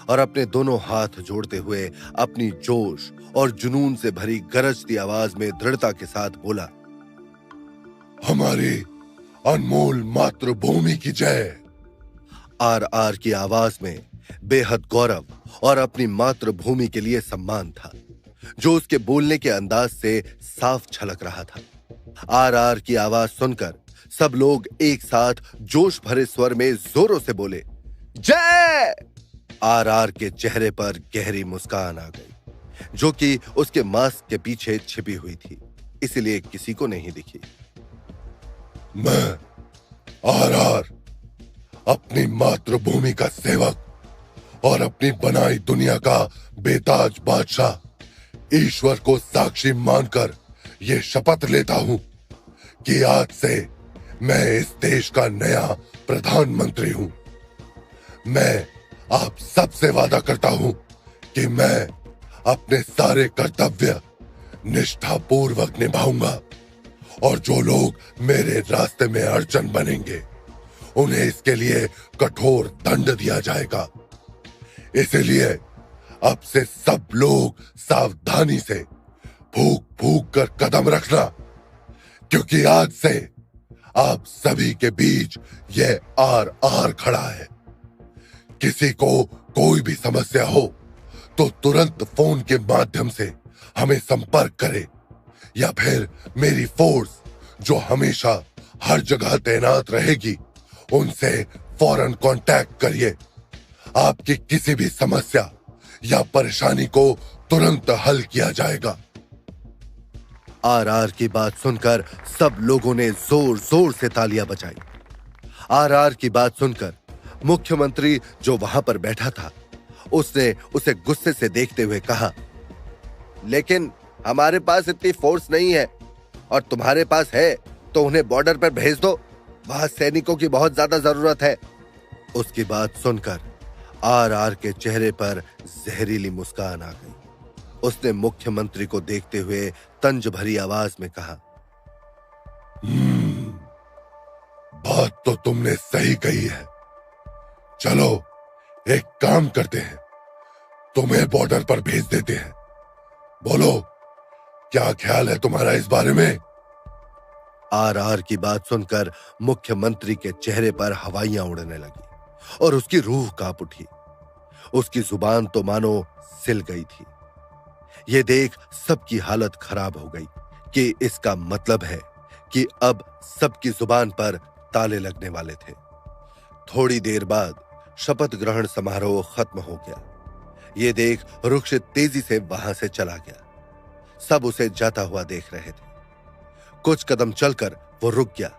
और अपने दोनों हाथ जोड़ते हुए अपनी जोश और जुनून से भरी गरजती आवाज में दृढ़ता के साथ बोला, हमारी अनमोल मातृभूमि की जय। आर की आवाज में बेहद गौरव और अपनी मातृभूमि के लिए सम्मान था, जो उसके बोलने के अंदाज से साफ झलक रहा था। आर की आवाज सुनकर सब लोग एक साथ जोश भरे स्वर में जोरों से बोले, जय। आर के चेहरे पर गहरी मुस्कान आ गई, जो कि उसके मास्क के पीछे छिपी हुई थी, इसलिए किसी को नहीं दिखी। मैं आर अपनी मातृभूमि का सेवक और अपनी बनाई दुनिया का बेताज बादशाह ईश्वर को साक्षी मानकर यह शपथ लेता हूं कि आज से मैं इस देश का नया प्रधानमंत्री हूं। मैं आप सबसे वादा करता हूं कि मैं अपने सारे कर्तव्य निष्ठापूर्वक निभाऊंगा और जो लोग मेरे रास्ते में अड़चन बनेंगे उन्हें इसके लिए कठोर दंड दिया जाएगा। इसलिए अब से सब लोग सावधानी से फूंक फूंक कर कदम रखना, क्योंकि आज से आप सभी के बीच यह आर खड़ा है। किसी को कोई भी समस्या हो तो तुरंत फोन के माध्यम से हमें संपर्क करे या फिर मेरी फोर्स जो हमेशा हर जगह तैनात रहेगी उनसे फौरन कांटेक्ट करिए। आपकी किसी भी समस्या या परेशानी को तुरंत हल किया जाएगा। आर की बात सुनकर सब लोगों ने जोर जोर से तालियां बजाई। आर की बात सुनकर मुख्यमंत्री जो वहां पर बैठा था, उसने उसे गुस्से से देखते हुए कहा, लेकिन हमारे पास इतनी फोर्स नहीं है और तुम्हारे पास है तो उन्हें बॉर्डर पर भेज दो, वहां सैनिकों की बहुत ज्यादा जरूरत है। उसकी बात सुनकर आर के चेहरे पर जहरीली मुस्कान आ गई। उसने मुख्यमंत्री को देखते हुए तंज भरी आवाज में कहा, बात तो तुमने सही कही है। चलो एक काम करते हैं, तुम्हें बॉर्डर पर भेज देते हैं। बोलो, क्या ख्याल है तुम्हारा इस बारे में? आर की बात सुनकर मुख्यमंत्री के चेहरे पर हवाइयां उड़ने लगी और उसकी रूह कांप उठी। उसकी जुबान तो मानो सिल गई थी। यह देख सबकी हालत खराब हो गई कि इसका मतलब है कि अब सबकी जुबान पर ताले लगने वाले थे। थोड़ी देर बाद शपथ ग्रहण समारोह खत्म हो गया। यह देख रुक्षित तेजी से वहां से चला गया। सब उसे जाता हुआ देख रहे थे। कुछ कदम चलकर वो रुक गया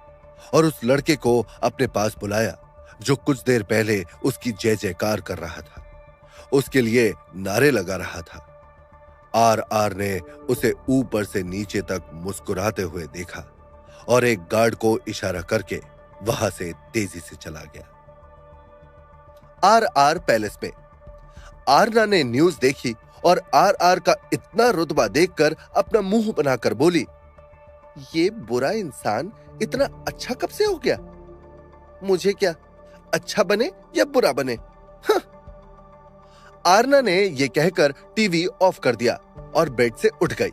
और उस लड़के को अपने पास बुलाया जो कुछ देर पहले उसकी जय जयकार कर रहा था, उसके लिए नारे लगा रहा था। आर ने उसे ऊपर से नीचे तक मुस्कुराते हुए देखा और एक गार्ड को इशारा करके वहां से तेजी से चला गया। आर पैलेस में आरना ने न्यूज देखी और आर का इतना रुतबा देखकर अपना मुंह बनाकर बोली, ये बुरा इंसान इतना अच्छा कब से हो गया? मुझे क्या अच्छा बने या बुरा बने? हाँ। आरना ने यह कहकर टीवी ऑफ कर दिया और बेड से उठ गई।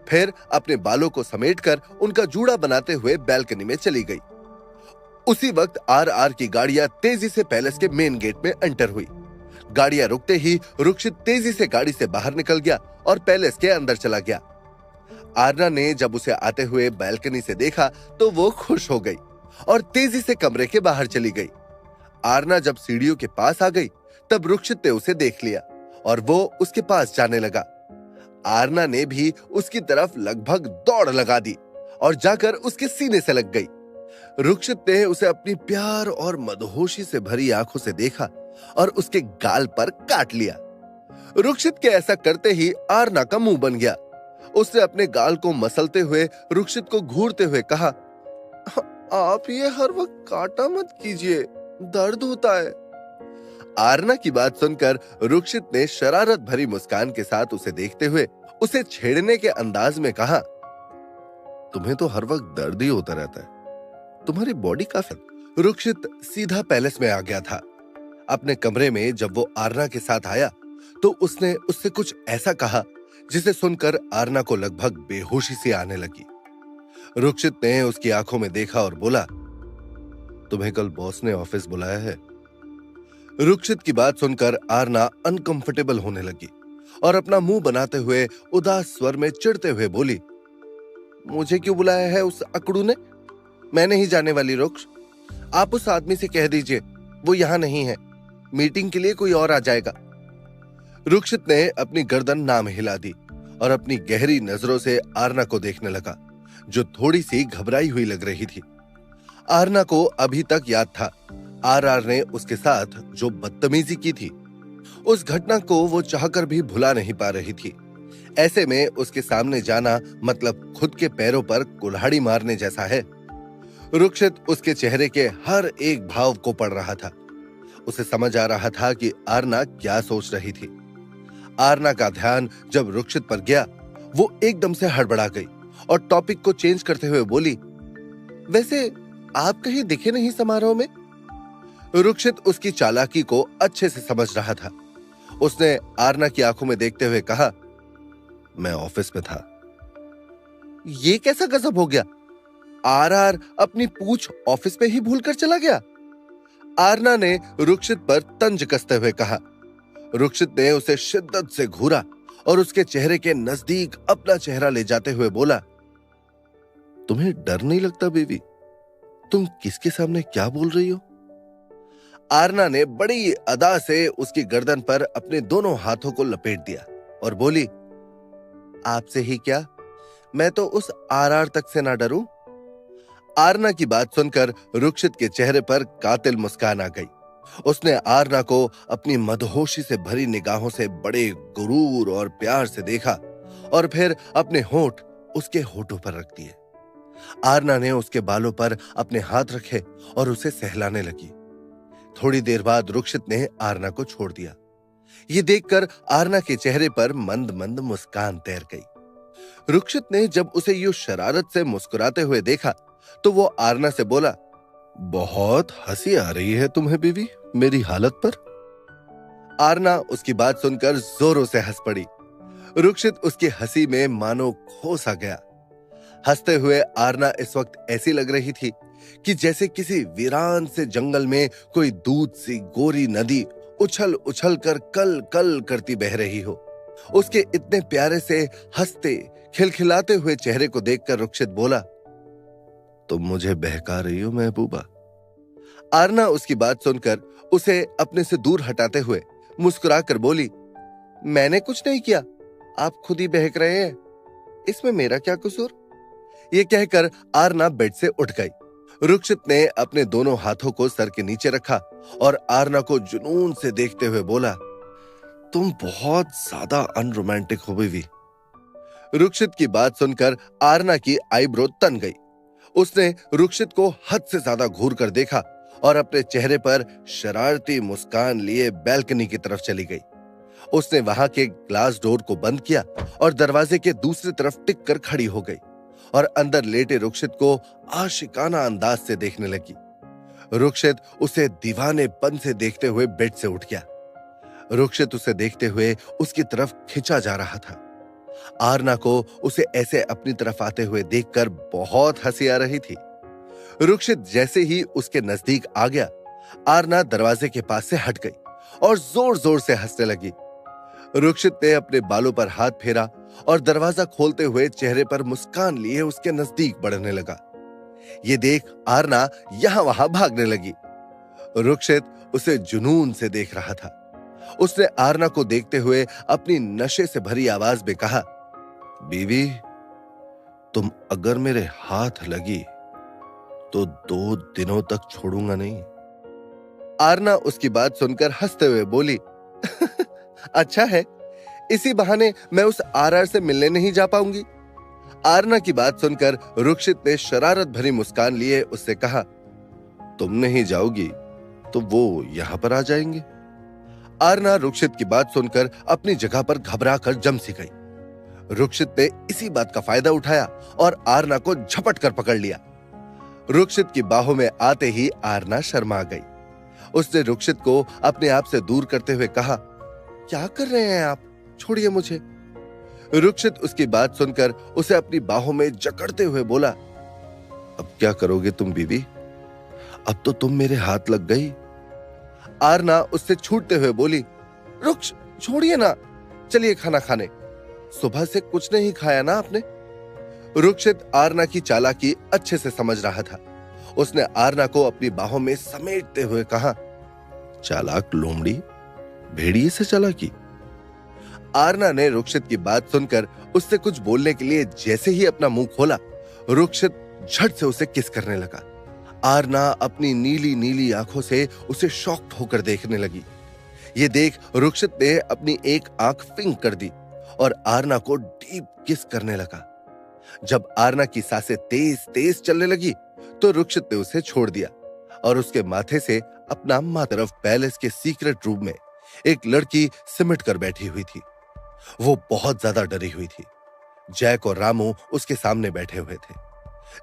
फिर अपने बालों को समेटकर उनका जूड़ा बनाते हुए बैल्कनी में चली गई। उसी वक्त आर की गाड़ियां तेजी से पैलेस के मेन गेट में एंटर हुई। गाड़ियां रुकते ही रुक्षित तेजी से गाड़ी से बाहर निकल गया और पैलेस के अंदर चला गया। आरना ने जब उसे आते हुए बैल्कनी से देखा तो वो खुश हो गई और तेजी से कमरे के बाहर चली गई। आरना जब सीढ़ियों के पास आ गई तब रुक्षित ने उसे देख लिया और वो उसके पास जाने लगा। आरना ने भी उसकी तरफ लगभग दौड़ लगा दी और जाकर उसके सीने से लग गई। रुक्षित ने उसे अपनी प्यार और मदहोशी से भरी आंखों से देखा और उसके गाल पर काट लिया। रुक्षित के ऐसा करते ही आरना का मुंह बन गया। उसने अपने गाल को मसलते हुए रुक्षित को घूरते हुए कहा, आप ये हर वक्त काटा मत कीजिए, दर्द होता है। आरना की बात सुनकर रुक्षित ने शरारत भरी मुस्कान के साथ उसे देखते हुए उसे छेड़ने के अंदाज में कहा, तुम्हें तो हर वक्त दर्द ही होता रहता है, तुम्हारी बॉडी काफी। रुक्षित सीधा पैलेस में आ गया था। अपने कमरे में जब वो आरना के साथ आया तो उसने उससे कुछ ऐसा कहा जिसे सुनकर आरना को लगभग बेहोशी सी आने लगी। रुक्षित ने उसकी आंखों में देखा और बोला, तुम्हें कल बॉस ने ऑफिस बुलाया है। रुक्षित की बात सुनकर आरना अनकंफर्टेबल होने लगी और अपना मुंह बनाते हुए उदास स्वर में चिढ़ते हुए बोली, मुझे क्यों बुलाया है उस अकड़ू ने? मैं नहीं जाने वाली रुक्ष। आप उस आदमी से कह दीजिए वो यहां नहीं है, मीटिंग के लिए कोई और आ जाएगा। रुक्षित ने अपनी गर्दन नाम हिला दी और अपनी गहरी नजरों से आरना को देखने लगा, जो थोड़ी सी घबराई हुई लग रही थी। आरना को अभी तक याद था आर ने उसके साथ जो बदतमीजी की थी, उस घटना को वो चाहकर भी भुला नहीं पा रही थी। ऐसे में उसके सामने जाना मतलब खुद के पैरों पर कुल्हाड़ी मारने जैसा है। रुक्षित उसके चेहरे के हर एक भाव को पढ़ रहा था। उसे समझ आ रहा था कि आरना क्या सोच रही थी। आरना का ध्यान जब रुक्षित पर गया, वो एकदम से हड़बड़ा गई और टॉपिक को चेंज करते हुए बोली, वैसे आप कहीं दिखे नहीं समारोह में? रुक्षित उसकी चालाकी को अच्छे से समझ रहा था। उसने आरना की आंखों में देखते हुए कहा, मैं ऑफिस में था। ये कैसा गजब हो गया? आर अपनी पूछ ऑफिस में ही भूलकर चला गया? आरना ने रुक्षित पर तंज कसते हुए कहा। रुक्षित ने उसे शिद्दत से घूरा और उसके चेहरे के नजदीक अपना चेहरा ले जाते हुए बोला, तुम्हें डर नहीं लगता बेबी? तुम किसके सामने क्या बोल रही हो? आरना ने बड़ी अदा से उसकी गर्दन पर अपने दोनों हाथों को लपेट दिया और बोली, आपसे ही क्या, मैं तो उस आर तक से ना डरूं। आरना की बात सुनकर रुक्षित के चेहरे पर कातिल मुस्कान आ गई। उसने आरना को अपनी मदहोशी से भरी निगाहों से बड़े गुरूर और प्यार से देखा और फिर अपने होंठ उसके होठों पर रख दिए। आरना ने उसके बालों पर अपने हाथ रखे और उसे सहलाने लगी। थोड़ी देर बाद रुक्षित ने आरना को छोड़ दिया। ये देखकर आरना के चेहरे पर मंद मंद मुस्कान तैर गई। रुक्षित ने जब उसे यूं शरारत से मुस्कुराते हुए देखा तो वो आरना से बोला, बहुत हंसी आ रही है तुम्हें बीवी मेरी हालत पर। आरना उसकी बात सुनकर जोरों से हंस पड़ी। रुक्षित उसकी हंसी में मानो खो सा गया। हंसते हुए आरना इस वक्त ऐसी लग रही थी कि जैसे किसी वीरान से जंगल में कोई दूध सी गोरी नदी उछल उछल कर कल कल करती बह रही हो। उसके इतने प्यारे से हंसते खिलखिलाते हुए चेहरे को देखकर रुक्षित बोला, तुम मुझे बहका रही हो महबूबा। आरना उसकी बात सुनकर उसे अपने से दूर हटाते हुए मुस्कुराकर बोली, मैंने कुछ नहीं किया, आप खुद ही बहक रहे हैं, इसमें मेरा क्या कसूर? ये कहकर आरना बेड से उठ गई। रुक्षित ने अपने दोनों हाथों को सर के नीचे रखा और आरना को जुनून से देखते हुए बोला, तुम बहुत ज्यादा अनरोमांटिक हो बेबी। रुक्षित की बात सुनकर आरना की आईब्रो तन गई। उसने रुक्षित को हद से ज्यादा घूर कर देखा और अपने चेहरे पर शरारती मुस्कान लिए बैल्कनी की तरफ चली गई। उसने वहां के ग्लास डोर को बंद किया और दरवाजे के दूसरी तरफ टिक कर खड़ी हो गई और अंदर लेटे रुक्षित को आशिकाना अंदाज से देखने लगी। रुक्षित उसे दीवानेपन से देखते हुए बेड से उठ गया। रुक्षित उसे देखते हुए उसकी तरफ खिंचा जा रहा था। आरना को उसे ऐसे अपनी तरफ आते हुए देखकर बहुत हंसी आ रही थी। रुक्षित जैसे ही उसके नजदीक आ गया, आरना दरवाजे के पास से हट गई और जोर जोर से हंसने लगी। रुक्षित ने अपने बालों पर हाथ फेरा और दरवाजा खोलते हुए चेहरे पर मुस्कान लिए उसके नजदीक बढ़ने लगा। ये देख आरना यहां वहां भागने लगी। रुक्षित उसे जुनून से देख रहा था। उसने आरना को देखते हुए अपनी नशे से भरी आवाज में कहा, बीवी, तुम अगर मेरे हाथ लगी तो 2 दिनों तक छोड़ूंगा नहीं। आरना उसकी बात सुनकर हंसते हुए बोली, अच्छा है, इसी बहाने मैं उस आरआर से मिलने नहीं जा पाऊंगी। आरना की बात सुनकर रुक्षित ने शरारत भरी मुस्कान लिए उससे कहा, तुम नहीं जाओगी तो वो यहां पर आ जाएंगे। आरना रुक्षित की बात सुनकर अपनी जगह पर घबरा कर जम सी गई। रुक्षित ने इसी बात का फायदा उठाया और आरना को झपट कर पकड़ लिया। रुक्षित की बाहों में आते ही आरना शर्मा गई। उसने रुक्षित को अपने आप से दूर करते हुए कहा, क्या कर रहे हैं आप, छोड़िए मुझे। रुक्षित उसकी बात सुनकर उसे अपनी बाहों में जकड़ते हुए बोला, अब क्या करोगे तुम बीवी, अब तो तुम मेरे हाथ लग गई। आरना उससे छूटते हुए बोली, रुक्ष, छोड़िए ना, चलिए खाना खाने, सुबह से कुछ नहीं खाया ना आपने। रुक्षित आरना की चालाकी अच्छे से समझ रहा था। उसने आरना को अपनी बाहों में समेटते हुए कहा, चालाक लोमड़ी, भेड़िए से चालाकी। आरना ने रुक्षित की बात सुनकर उससे कुछ बोलने के लिए जैसे ही अपना मुंह खोला, रुक्षित झट से उसे किस करने लगा। आरना अपनी नीली नीली आंखों से उसे शॉक्ड होकर देखने लगी। ये देख रुक्षित ने अपनी एक आंख फिंक कर दी और आरना को डीप किस करने लगा। जब आरना की सांसें तेज तेज चलने लगी तो रुक्षित ने उसे छोड़ दिया और उसके माथे से अपना मां तरफ पैलेस के सीक्रेट रूम में एक लड़की सिमट कर बैठी हुई थी। वो बहुत ज्यादा डरी हुई थी। जैक और रामू उसके सामने बैठे हुए थे।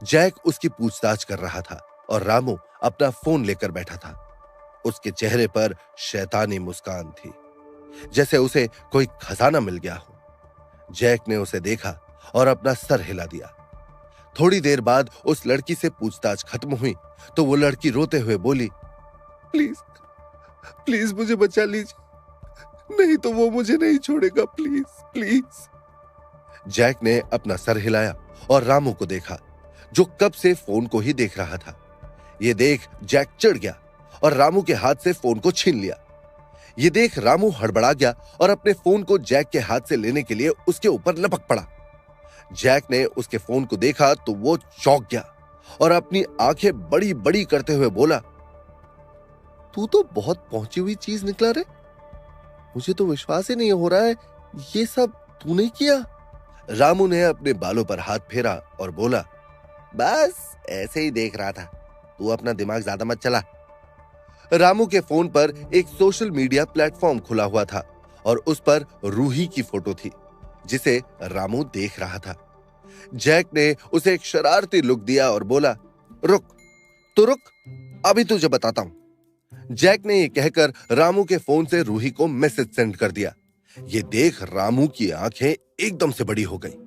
जैक उसकी पूछताछ कर रहा था और रामू अपना फोन लेकर बैठा था। उसके चेहरे पर शैतानी मुस्कान थी, जैसे उसे कोई खजाना मिल गया हो। जैक ने उसे देखा और अपना सर हिला दिया। थोड़ी देर बाद उस लड़की से पूछताछ खत्म हुई तो वो लड़की रोते हुए बोली, प्लीज प्लीज मुझे बचा लीजिए, नहीं तो वो मुझे नहीं छोड़ेगा, प्लीज प्लीज। जैक ने अपना सर हिलाया और रामू को देखा, जो कब से फोन को ही देख रहा था। ये देख जैक चिढ़ गया और रामू के हाथ से फोन को छीन लिया। ये देख रामू हड़बड़ा गया और अपने फोन को जैक के हाथ से लेने के लिए उसके ऊपर लपक पड़ा। जैक ने उसके फोन को देखा तो वो चौंक गया और अपनी आंखें बड़ी बड़ी करते हुए बोला, तू तो बहुत पहुंची हुई चीज निकला रे, मुझे तो विश्वास ही नहीं हो रहा है ये सब तूने किया। रामू ने अपने बालों पर हाथ फेरा और बोला, बस ऐसे ही देख रहा था, तू अपना दिमाग ज्यादा मत चला। रामू के फोन पर एक सोशल मीडिया प्लेटफॉर्म खुला हुआ था और उस पर रूही की फोटो थी, जिसे रामू देख रहा था। जैक ने उसे एक शरारती लुक दिया और बोला, रुक, तो रुक, अभी तुझे बताता हूं। जैक ने यह कहकर रामू के फोन से रूही को मैसेज सेंड कर दिया। ये देख रामू की आंखें एकदम से बड़ी हो गई।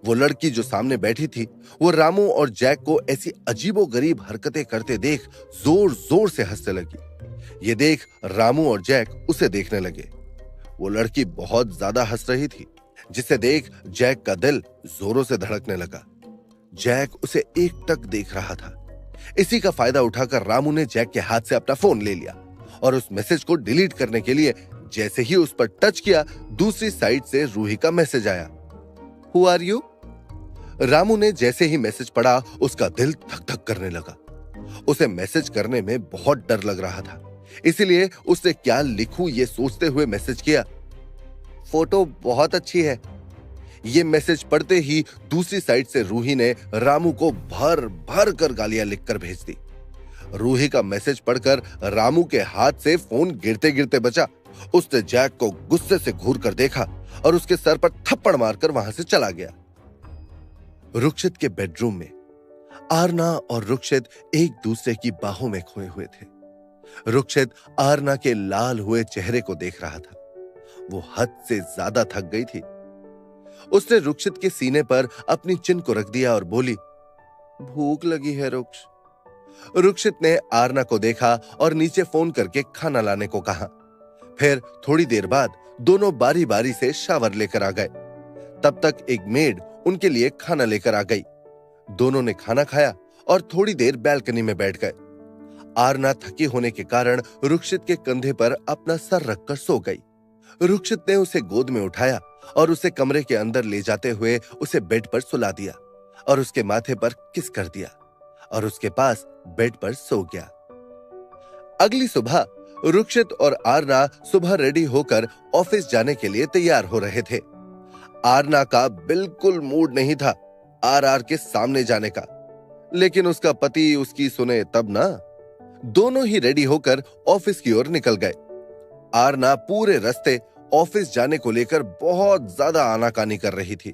वो लड़की जो सामने बैठी थी, वो रामू और जैक को ऐसी अजीबोगरीब हरकतें करते देख जोर जोर से हंसने लगी। ये देख रामू और जैक उसे देखने लगे। वो लड़की बहुत ज्यादा हंस रही थी, जिसे देख जैक का दिल जोरों से धड़कने लगा। जैक उसे एकटक देख रहा था। इसी का फायदा उठाकर रामू ने जैक के हाथ से अपना फोन ले लिया और उस मैसेज को डिलीट करने के लिए जैसे ही उस पर टच किया, दूसरी साइड से रूही का मैसेज आया, हु आर यू। रामू ने जैसे ही मैसेज पढ़ा, उसका दिल धक धक करने लगा। उसे मैसेज करने में बहुत डर लग रहा था, इसलिए उसने क्या लिखूं ये सोचते हुए मैसेज किया, फोटो बहुत अच्छी है। ये मैसेज पढ़ते ही दूसरी साइड से रूही ने रामू को भर भर कर गालियां लिखकर भेज दी। रूही का मैसेज पढ़कर रामू के हाथ से फोन गिरते गिरते बचा। उसने जैक को गुस्से से घूर कर देखा और उसके सर पर थप्पड़ मारकर वहां से चला गया। रुक्षित के बेडरूम में आरना और रुक्षित एक दूसरे की बाहों में खोए हुए थे। रुक्षित आरना के लाल हुए चेहरे को देख रहा था। वो हद से ज्यादा थक गई थी। उसने रुक्षित के सीने पर अपनी चिन को रख दिया और बोली, भूख लगी है रुक्ष। रुक्षित ने आरना को देखा और नीचे फोन करके खाना लाने को कहा। फिर थोड़ी देर बाद दोनों बारी बारी से शावर लेकर आ गए। तब तक एक मेड उनके लिए खाना लेकर आ गई। दोनों ने खाना खाया और थोड़ी देर बैल्कनी में बैठ गए। आरना थकी होने के कारण रुक्षित के कंधे पर अपना सर रखकर सो गई। रुक्षित ने उसे गोद में उठाया और उसे कमरे के अंदर ले जाते हुए उसे बेड पर सुला दिया और उसके माथे पर किस कर दिया और उसके पास बेड पर सो गया। अगली सुबह रुक्षित और आरना सुबह रेडी होकर ऑफिस जाने के लिए तैयार हो रहे थे। आरना का बिल्कुल मूड नहीं था आर के सामने जाने का, लेकिन उसका पति उसकी सुने तब ना। दोनों ही रेडी होकर ऑफिस की ओर निकल गए। आरना पूरे रास्ते ऑफिस जाने को लेकर बहुत ज्यादा आनाकानी कर रही थी,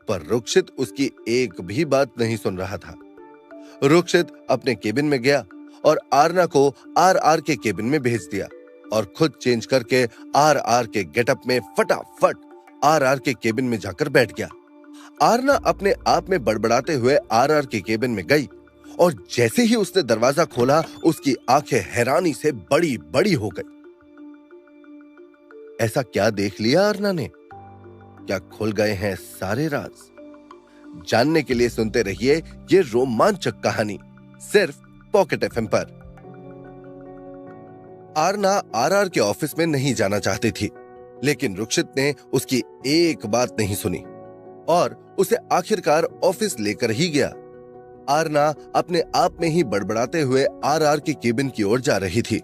पर रुक्षित उसकी एक भी बात नहीं सुन रहा था। रुक्षित अपने केबिन में गया और आरना को आर के केबिन में भेज दिया और खुद चेंज करके आर के गेटअप में फटाफट आर के केबिन में जाकर बैठ गया। आरना अपने आप में बड़बड़ाते हुए आर के केबिन में गई और जैसे ही उसने दरवाजा खोला उसकी आंखें हैरानी से बड़ी बड़ी हो गई। ऐसा क्या देख लिया आरना ने? क्या खुल गए हैं सारे राज? जानने के लिए सुनते रहिए ये रोमांचक कहानी सिर्फ पॉकेट एफएम पर। आरना आर के ऑफिस में नहीं जाना चाहती थी, लेकिन रुक्षित ने उसकी एक बात नहीं सुनी और उसे आखिरकार ऑफिस लेकर ही गया। आरना अपने आप में ही बड़बड़ाते हुए आर के केबिन की ओर जा रही थी।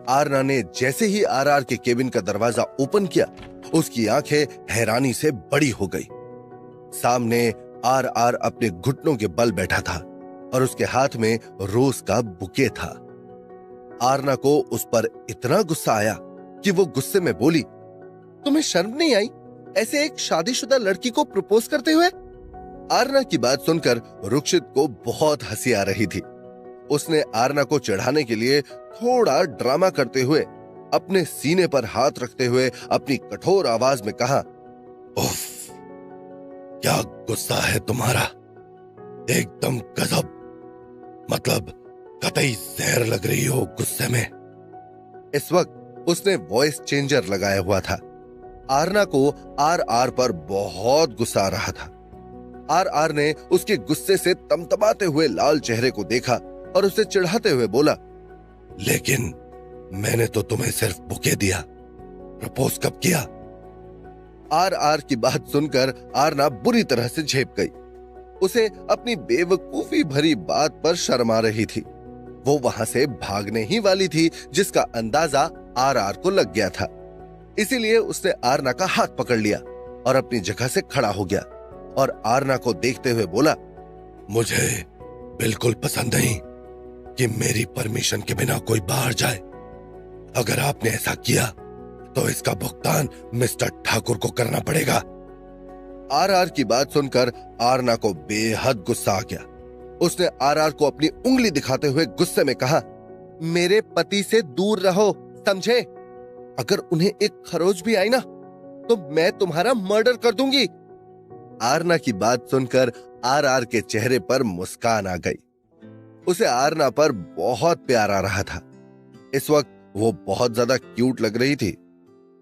आरना ने जैसे ही आर के केबिन का दरवाजा ओपन किया, उसकी आंखें हैरानी से बड़ी हो गई। सामने आर अपने घुटनों के बल बैठा था और उसके हाथ में रोज का बुके था। आरना को उस पर इतना गुस्सा आया कि वो गुस्से में बोली, तुम्हें शर्म नहीं आई ऐसे एक शादीशुदा लड़की को प्रपोज करते हुए? आरना की बात सुनकर रुक्षित को बहुत हंसी आ रही थी। उसने आरना को चिढ़ाने के लिए थोड़ा ड्रामा करते हुए अपने सीने पर हाथ रखते हुए अपनी कठोर आवाज में कहा, उफ, क्या गुस्सा है तुम्हारा, एकदम गजब, मतलब कतई जहर लग रही हो गुस्से में। इस वक्त उसने वॉइस चेंजर लगाया हुआ था। आरना को आर पर बहुत गुस्सा आ रहा था। आर ने उसके गुस्से से तमतमाते हुए लाल चेहरे को देखा और उसे चिढ़ाते हुए बोला, लेकिन मैंने तो तुम्हें सिर्फ बुके दिया, प्रपोज कब किया? आर की बात सुनकर आरना बुरी तरह से झेप गई। उसे अपनी बेवकूफी भरी बात पर शर्म आ रही थी। वो वहां से भागने ही वाली थी, जिसका अंदाजा आर को लग गया था। इसीलिए उसने आरना का हाथ पकड़ लिया और अपनी जगह से खड़ा हो गया और आरना को देखते हुए बोला, मुझे बिल्कुल पसंद नहीं कि मेरी परमिशन के बिना कोई बाहर जाए। अगर आपने ऐसा किया तो इसका भुगतान मिस्टर ठाकुर को करना पड़ेगा। आर की बात सुनकर आरना को बेहद गुस्सा आ गया। उसने आर को अपनी उंगली दिखाते हुए गुस्से में कहा, मेरे पति से दूर रहो, समझे? अगर उन्हें एक खरोच भी आई ना तो मैं तुम्हारा मर्डर कर दूंगी। आरना की बात सुनकर आर के चेहरे पर मुस्कान आ गई। उसे आरना पर बहुत प्यार आ रहा था। इस वक्त वो बहुत ज्यादा क्यूट लग रही थी।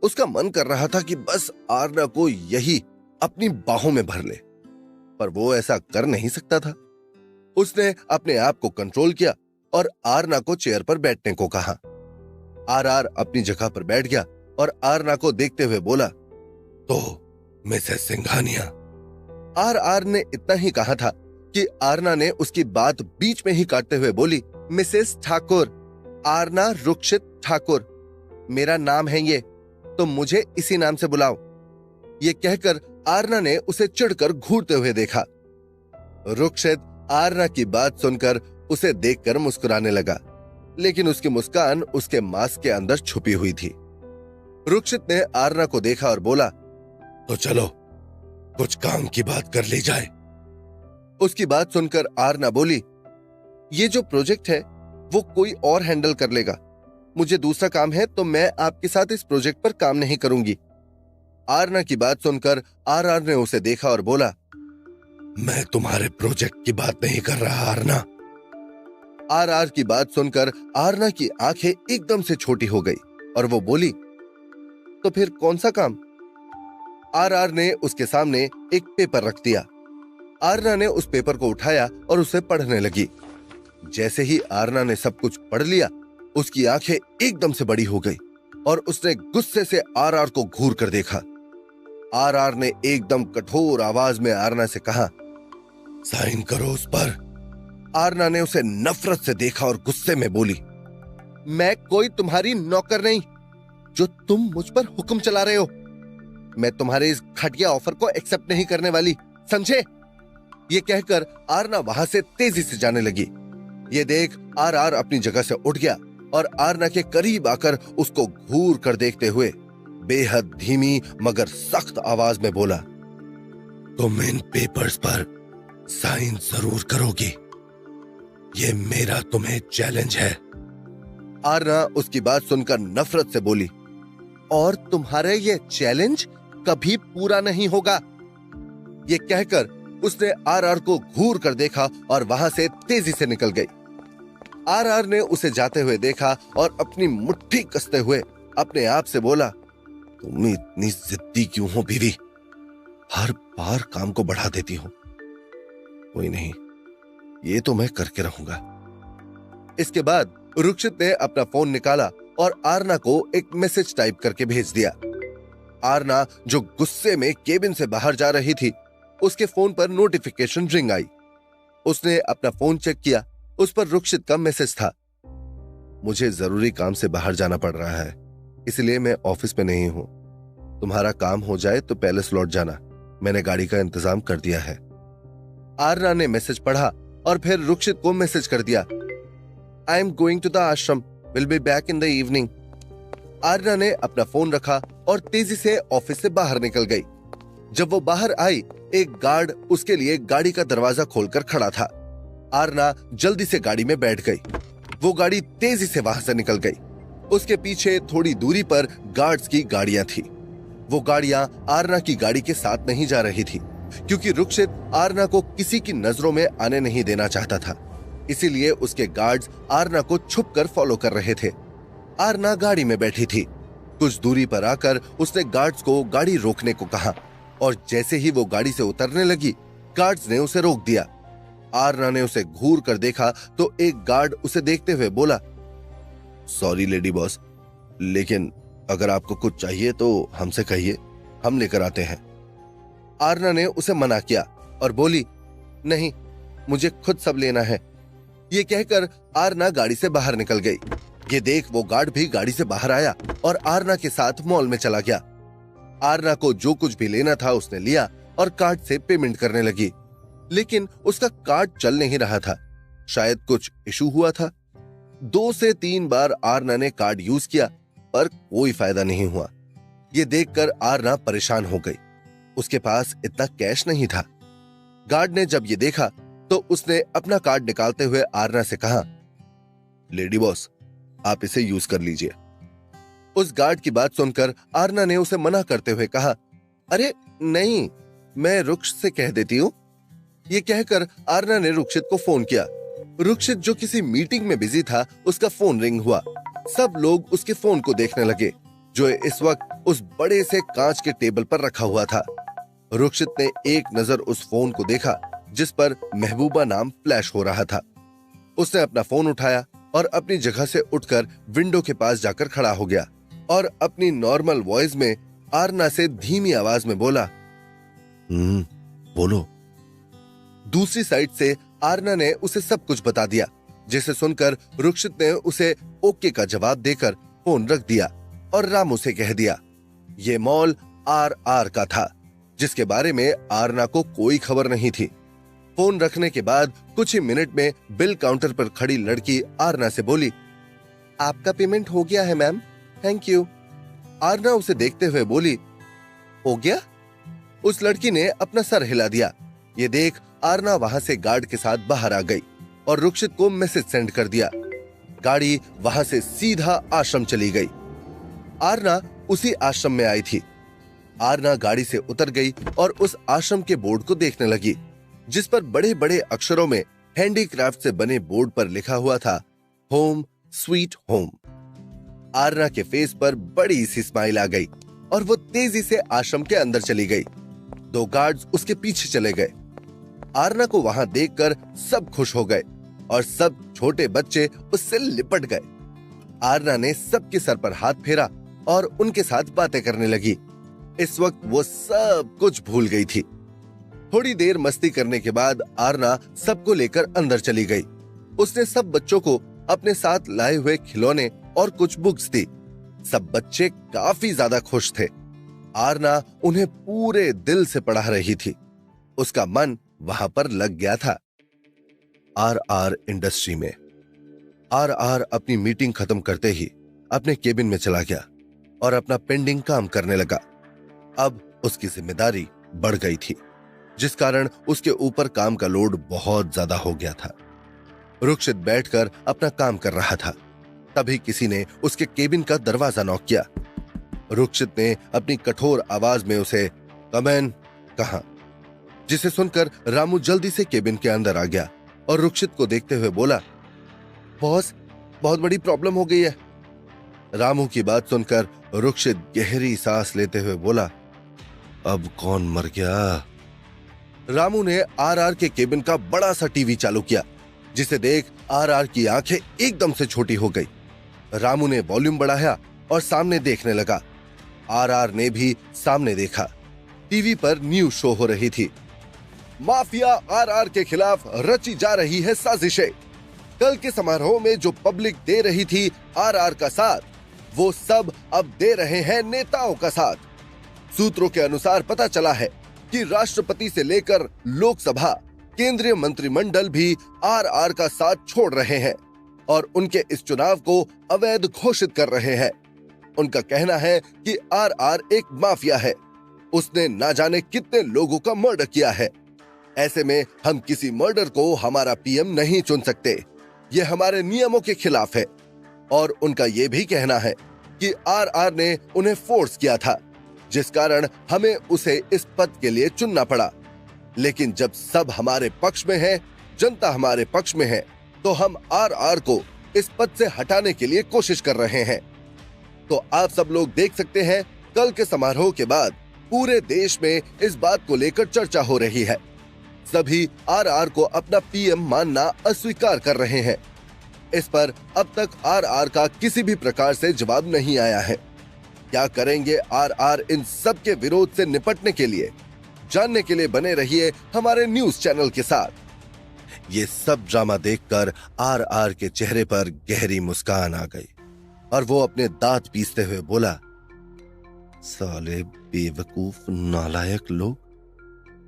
उसका मन कर रहा था कि बस आरना को यही अपनी बाहों में भर ले, पर वो ऐसा कर नहीं सकता था। उसने अपने आप को कंट्रोल किया और आरना को चेयर पर बैठने को कहा। आर अपनी जगह पर बैठ गया और आरना को देखते हुए बोला, तो मिसेस सिंघानिया। आर ने इतना ही कहा था कि आरना ने उसकी बात बीच में ही काटते हुए बोली, मिसेस ठाकुर, आरना रुक्षित ठाकुर मेरा नाम है ये, तो मुझे इसी नाम से बुलाओ। ये कहकर आरना ने उसे चिढ़कर घूरते हुए देखा। रुक्षित आरना की बात सुनकर उसे देखकर मुस्कुराने लगा, लेकिन उसकी मुस्कान उसके मास्क के अंदर छुपी हुई थी। रुक्षित ने आरना को देखा और बोला, तो चलो कुछ काम की बात कर ली जाए। उसकी बात सुनकर आरना बोली, ये जो प्रोजेक्ट है वो कोई और हैंडल कर लेगा, मुझे दूसरा काम है तो मैं आपके साथ इस प्रोजेक्ट पर काम नहीं करूंगी। आरना की बात सुनकर आरआर ने उसे देखा और बोला, मैं तुम्हारे प्रोजेक्ट की बात नहीं कर रहा आरना। आरआर की बात सुनकर आरना की आंखें एकदम से छोटी हो गई और वो बोली, तो फिर कौन सा काम? आरआर ने उसके सामने एक पेपर रख दिया। आरना ने उस पेपर को उठाया और उसे पढ़ने लगी। जैसे ही आरना ने सब कुछ पढ़ लिया, उसकी आंखें एकदम से बड़ी हो गई और उसने गुस्से से आरआर को घूर कर देखा। आरआर ने एकदम कठोर आवाज में आरना से कहा, साइन करो उस पर। आरना ने उसे नफरत से देखा और गुस्से में बोली, मैं कोई तुम्हारी नौकर नहीं जो तुम मुझ पर हुक्म चला रहे हो। मैं तुम्हारे इस घटिया ऑफर को एक्सेप्ट नहीं करने वाली, समझे? ये कहकर आरना वहां से तेजी से जाने लगी। ये देख आरआर अपनी जगह से उठ गया और आरना के करीब आकर उसको घूर कर देखते हुए बेहद धीमी मगर सख्त आवाज में बोला, तुम इन पेपर्स पर साइन जरूर करोगी। ये मेरा तुम्हें चैलेंज है। आरना उसकी बात सुनकर नफरत से बोली, और तुम्हारा ये चैलेंज कभी पूरा नहीं होगा। ये कहकर उसने आरआर को घूर कर देखा और वहां से तेजी से निकल गई। आरआर ने उसे जाते हुए देखा और अपनी मुट्ठी कसते हुए अपने आप से बोला, तुम इतनी जिद्दी क्यों हो बीवी? हर बार काम को बढ़ा देती हो। कोई नहीं, ये तो मैं करके रहूंगा। इसके बाद रुक्षित ने अपना फोन निकाला और आरना को एक मैसेज टाइप करके भेज दिया। आरना जो गुस्से में केबिन से बाहर जा रही थी, उसके फोन पर नोटिफिकेशन रिंग आई। उसने अपना फोन चेक किया, उस पर रुक्षित का मैसेज था, मुझे जरूरी काम से बाहर जाना पड़ रहा है, इसलिए मैं ऑफिस में नहीं हूं। तुम्हारा काम हो जाए तो पैलेस लौट जाना, मैंने गाड़ी का इंतजाम कर दिया है। आरना ने मैसेज पढ़ा और फिर रुक्षित को मैसेज कर दिया, I am going to the ashram, will be back in the evening. Aarna ने अपना फोन रखा और तेजी से ऑफिस से बाहर निकल गई। जब वो बाहर आई, एक गार्ड उसके लिए गाड़ी का दरवाजा खोलकर खड़ा था। आरना जल्दी से गाड़ी में बैठ गई। वो गाड़ी तेजी से वहां से निकल गई। उसके पीछे थोड़ी दूरी पर गार्ड्स की गाड़ियां थी। वो गाड़ियां आरना की गाड़ी के साथ नहीं जा रही थी, क्योंकि रुक्षित आरना को किसी की नजरों में आने नहीं देना चाहता था। इसीलिए उसके गार्ड्स आरना को छुपकर फॉलो कर रहे थे। आरना गाड़ी में बैठी थी। कुछ दूरी पर आकर उसने गार्ड्स को गाड़ी रोकने को कहा और जैसे ही वो गाड़ी से उतरने लगी, गार्ड्स ने उसे रोक दिया। आरना ने उसे घूर कर देखा तो एक गार्ड उसे देखते हुए बोला, सॉरी लेडी बॉस, लेकिन अगर आपको कुछ चाहिए तो हमसे कहिए, हम लेकर आते हैं। आरना ने उसे मना किया और बोली, नहीं, मुझे खुद सब लेना है। ये कहकर आरना गाड़ी से बाहर निकल गई। ये देख वो गार्ड भी गाड़ी से बाहर आया और आरना के साथ मॉल में चला गया। आरना को जो कुछ भी लेना था उसने लिया और कार्ड से पेमेंट करने लगी, लेकिन उसका कार्ड चल नहीं रहा था। शायद कुछ इशू हुआ था। 2 से 3 बार आरना ने कार्ड यूज किया पर कोई फायदा नहीं हुआ। ये देखकर आरना परेशान हो गई। उसके पास इतना कैश नहीं था। गार्ड ने जब ये देखा तो उसने अपना कार्ड निकालते हुए आरना से कहा, लेडी बॉस, आप इसे यूज कर लीजिए। उस गार्ड की बात सुनकर आरना ने उसे मना करते हुए कहा, अरे नहीं, मैं रुक्ष से कह देती हूं। ये कहकर आरना ने रुक्षित को फोन किया। रुक्षित जो किसी मीटिंग में बिजी था, उसका फोन रिंग हुआ। सब लोग उसके फोन को देखने लगे, जो इस वक्त उस बड़े से कांच के टेबल पर रखा हुआ था। रुक्षित ने एक नजर उस फोन को देखा जिस पर महबूबा नाम फ्लैश हो रहा था। उसने अपना फोन उठाया और अपनी जगह से उठकर विंडो के पास जाकर खड़ा हो गया और अपनी नॉर्मल वॉइस में आरना से धीमी आवाज में बोला, बोलो। दूसरी साइड से आरना ने उसे सब कुछ बता दिया, जिसे सुनकर रुक्षित ने उसे ओके का जवाब देकर फोन रख दिया और रामू से कह दिया, ये मॉल RR का था, जिसके बारे में आरना को कोई खबर नहीं थी। फोन रखने के बाद कुछ ही मिनट में बिल काउंटर पर खड़ी लड़की आरना से बोली, आपका पेमेंट हो गया है मैम, थैंक यू। आरना उसे देखते हुए बोली, हो गया? उस लड़की ने अपना सर हिला दिया। ये देख आरना वहां से गार्ड के साथ बाहर आ गई और रुक्षित को मैसेज सेंड कर दिया। गाड़ी वहां से सीधा आश्रम चली गई। आरना उसी आश्रम में आई थी। आरना गाड़ी से उतर गई और उस आश्रम के बोर्ड को देखने लगी, जिस पर बड़े बड़े अक्षरों में हैंडीक्राफ्ट से बने बोर्ड पर लिखा हुआ था, होम स्वीट होम। आरना के फेस पर बड़ी सी स्माइल आ गई और वो तेजी से आश्रम के अंदर चली गई। 2 गार्ड्स उसके पीछे चले गए। आरना को वहां देखकर सब खुश हो गए और सब छोटे बच्चे उससे लिपट गए। आरना ने सबके सर पर हाथ फेरा और उनके साथ बातें करने लगी। इस वक्त वो सब कुछ भूल गई थी। थोड़ी देर मस्ती करने के बाद आरना सबको लेकर अंदर चली गई। उसने सब बच्चों को अपने साथ लाए हुए खिलौने और कुछ बुक्स दी। सब बच्चे काफी ज्यादा खुश थे। आरना उन्हें पूरे दिल से पढ़ा रही थी। उसका मन वहां पर लग गया था। आर इंडस्ट्री में आर अपनी मीटिंग खत्म करते ही अपने केबिन में चला गया और अपना पेंडिंग काम करने लगा। अब उसकी जिम्मेदारी बढ़ गई थी, जिस कारण उसके ऊपर काम का लोड बहुत ज्यादा हो गया था। रुक्षित बैठकर अपना काम कर रहा था, तभी किसी ने उसके केबिन का दरवाजा नॉक किया। रुक्षित ने अपनी कठोर आवाज में उसे कम इन कहा, जिसे सुनकर रामू जल्दी से केबिन के अंदर आ गया और रुक्षित को देखते हुए बोला, बॉस, बहुत बड़ी प्रॉब्लम हो गई है। रामू की बात सुनकर रुक्षित गहरी सांस लेते हुए बोला, अब कौन मर गया? रामू ने आर के केबिन का बड़ा सा टीवी चालू किया, जिसे देख आर की आंखें एकदम से छोटी हो गई। रामू ने वॉल्यूम बढ़ाया और सामने देखने लगा। आर ने भी सामने देखा। टीवी पर न्यूज शो हो रही थी। माफिया आर के खिलाफ रची जा रही है साजिशें। कल के समारोह में जो पब्लिक दे रही थी आर का साथ, वो सब अब दे रहे हैं नेताओं का साथ। सूत्रों के अनुसार पता चला है कि राष्ट्रपति से लेकर लोकसभा, केंद्रीय मंत्रिमंडल भी आर का साथ छोड़ रहे हैं और उनके इस चुनाव को अवैध घोषित कर रहे हैं। उनका कहना है कि आर एक माफिया है। उसने ना जाने कितने लोगों का मर्डर किया है। ऐसे में हम किसी मर्डर को हमारा पीएम नहीं चुन सकते। ये हमारे नियमों के खिलाफ है। और उनका यह भी कहना है कि आर ने उन्हें फोर्स किया था, जिस कारण हमें उसे इस पद के लिए चुनना पड़ा। लेकिन जब सब हमारे पक्ष में है, जनता हमारे पक्ष में है, तो हम आर को इस पद से हटाने के लिए कोशिश कर रहे हैं। तो आप सब लोग देख सकते हैं, कल के समारोह के बाद पूरे देश में इस बात को लेकर चर्चा हो रही है। सभी आर को अपना पीएम मानना अस्वीकार कर रहे हैं। इस पर अब तक आर का किसी भी प्रकार से जवाब नहीं आया है। क्या करेंगे आर इन सब के विरोध से निपटने के लिए? जानने के लिए बने रहिए हमारे न्यूज चैनल के साथ। ये सब ड्रामा देखकर आर के चेहरे पर गहरी मुस्कान आ गई और वो अपने दांत पीसते हुए बोला, साले बेवकूफ नालायक लोग,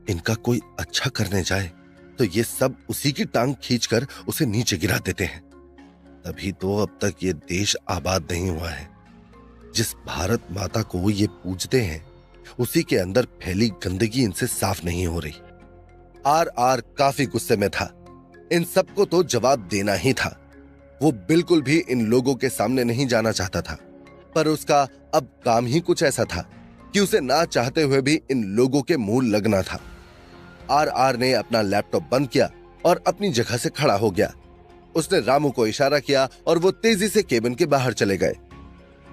इनका कोई अच्छा करने जाए तो ये सब उसी की टांग खींचकर उसे नीचे गिरा देते हैं। तभी तो अब तक ये देश आबाद नहीं हुआ है। जिस भारत माता को ये पूजते हैं, उसी के अंदर फैली गंदगी इनसे साफ नहीं हो रही। आर काफी गुस्से में था। इन सबको तो जवाब देना ही था। वो बिल्कुल भी इन लोगों के सामने नहीं जाना चाहता था, पर उसका अब काम ही कुछ ऐसा था कि उसे ना चाहते हुए भी इन लोगों के मुंह लगना था। आर ने अपना लैपटॉप बंद किया और अपनी जगह से खड़ा हो गया। उसने रामू को इशारा किया और वो तेजी से केबिन के बाहर चले गए।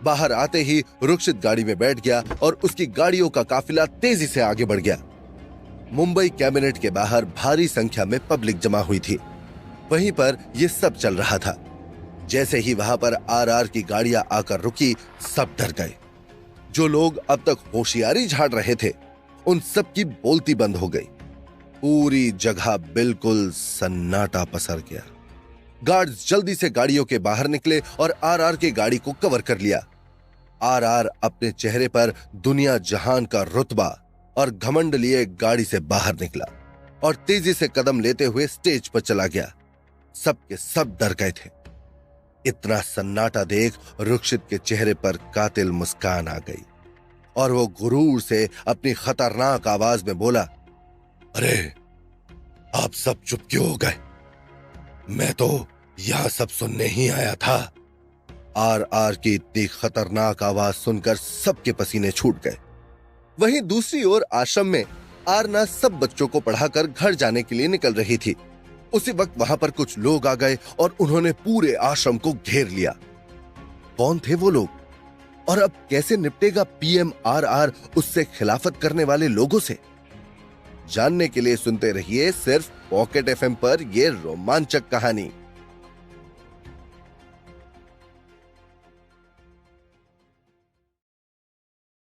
बाहर आते ही रुक्षित गाड़ी में बैठ गया और उसकी गाड़ियों का काफिला तेजी से आगे बढ़ गया। मुंबई कैबिनेट के बाहर भारी संख्या में पब्लिक जमा हुई थी। वहीं पर यह सब चल रहा था। जैसे ही वहां पर आर की गाड़ियां आकर रुकी, सब डर गए। जो लोग अब तक होशियारी झाड़ रहे थे, उन सब की बोलती बंद हो गई। पूरी जगह बिल्कुल सन्नाटा पसर गया। गार्ड्स जल्दी से गाड़ियों के बाहर निकले और आर की गाड़ी को कवर कर लिया। आर अपने चेहरे पर दुनिया जहान का रुतबा और घमंड लिए गाड़ी से बाहर निकला और तेजी से कदम लेते हुए स्टेज पर चला गया। सबके सब डर गए थे। इतना सन्नाटा देख रुक्षित के चेहरे पर कातिल मुस्कान आ गई और वो गुरूर से अपनी खतरनाक आवाज में बोला, अरे आप सब चुप क्यों हो गए? मैं तो यहां सब सुनने ही आया था। आर की इतनी खतरनाक आवाज सुनकर सबके पसीने छूट गए। वहीं दूसरी ओर आश्रम में आरना सब बच्चों को पढ़ाकर घर जाने के लिए निकल रही थी। उसी वक्त वहां पर कुछ लोग आ गए और उन्होंने पूरे आश्रम को घेर लिया। कौन थे वो लोग और अब कैसे निपटेगा पीएमआरआर उससे खिलाफत करने वाले लोगों से? जानने के लिए सुनते रहिए सिर्फ पॉकेट एफएम पर यह रोमांचक कहानी।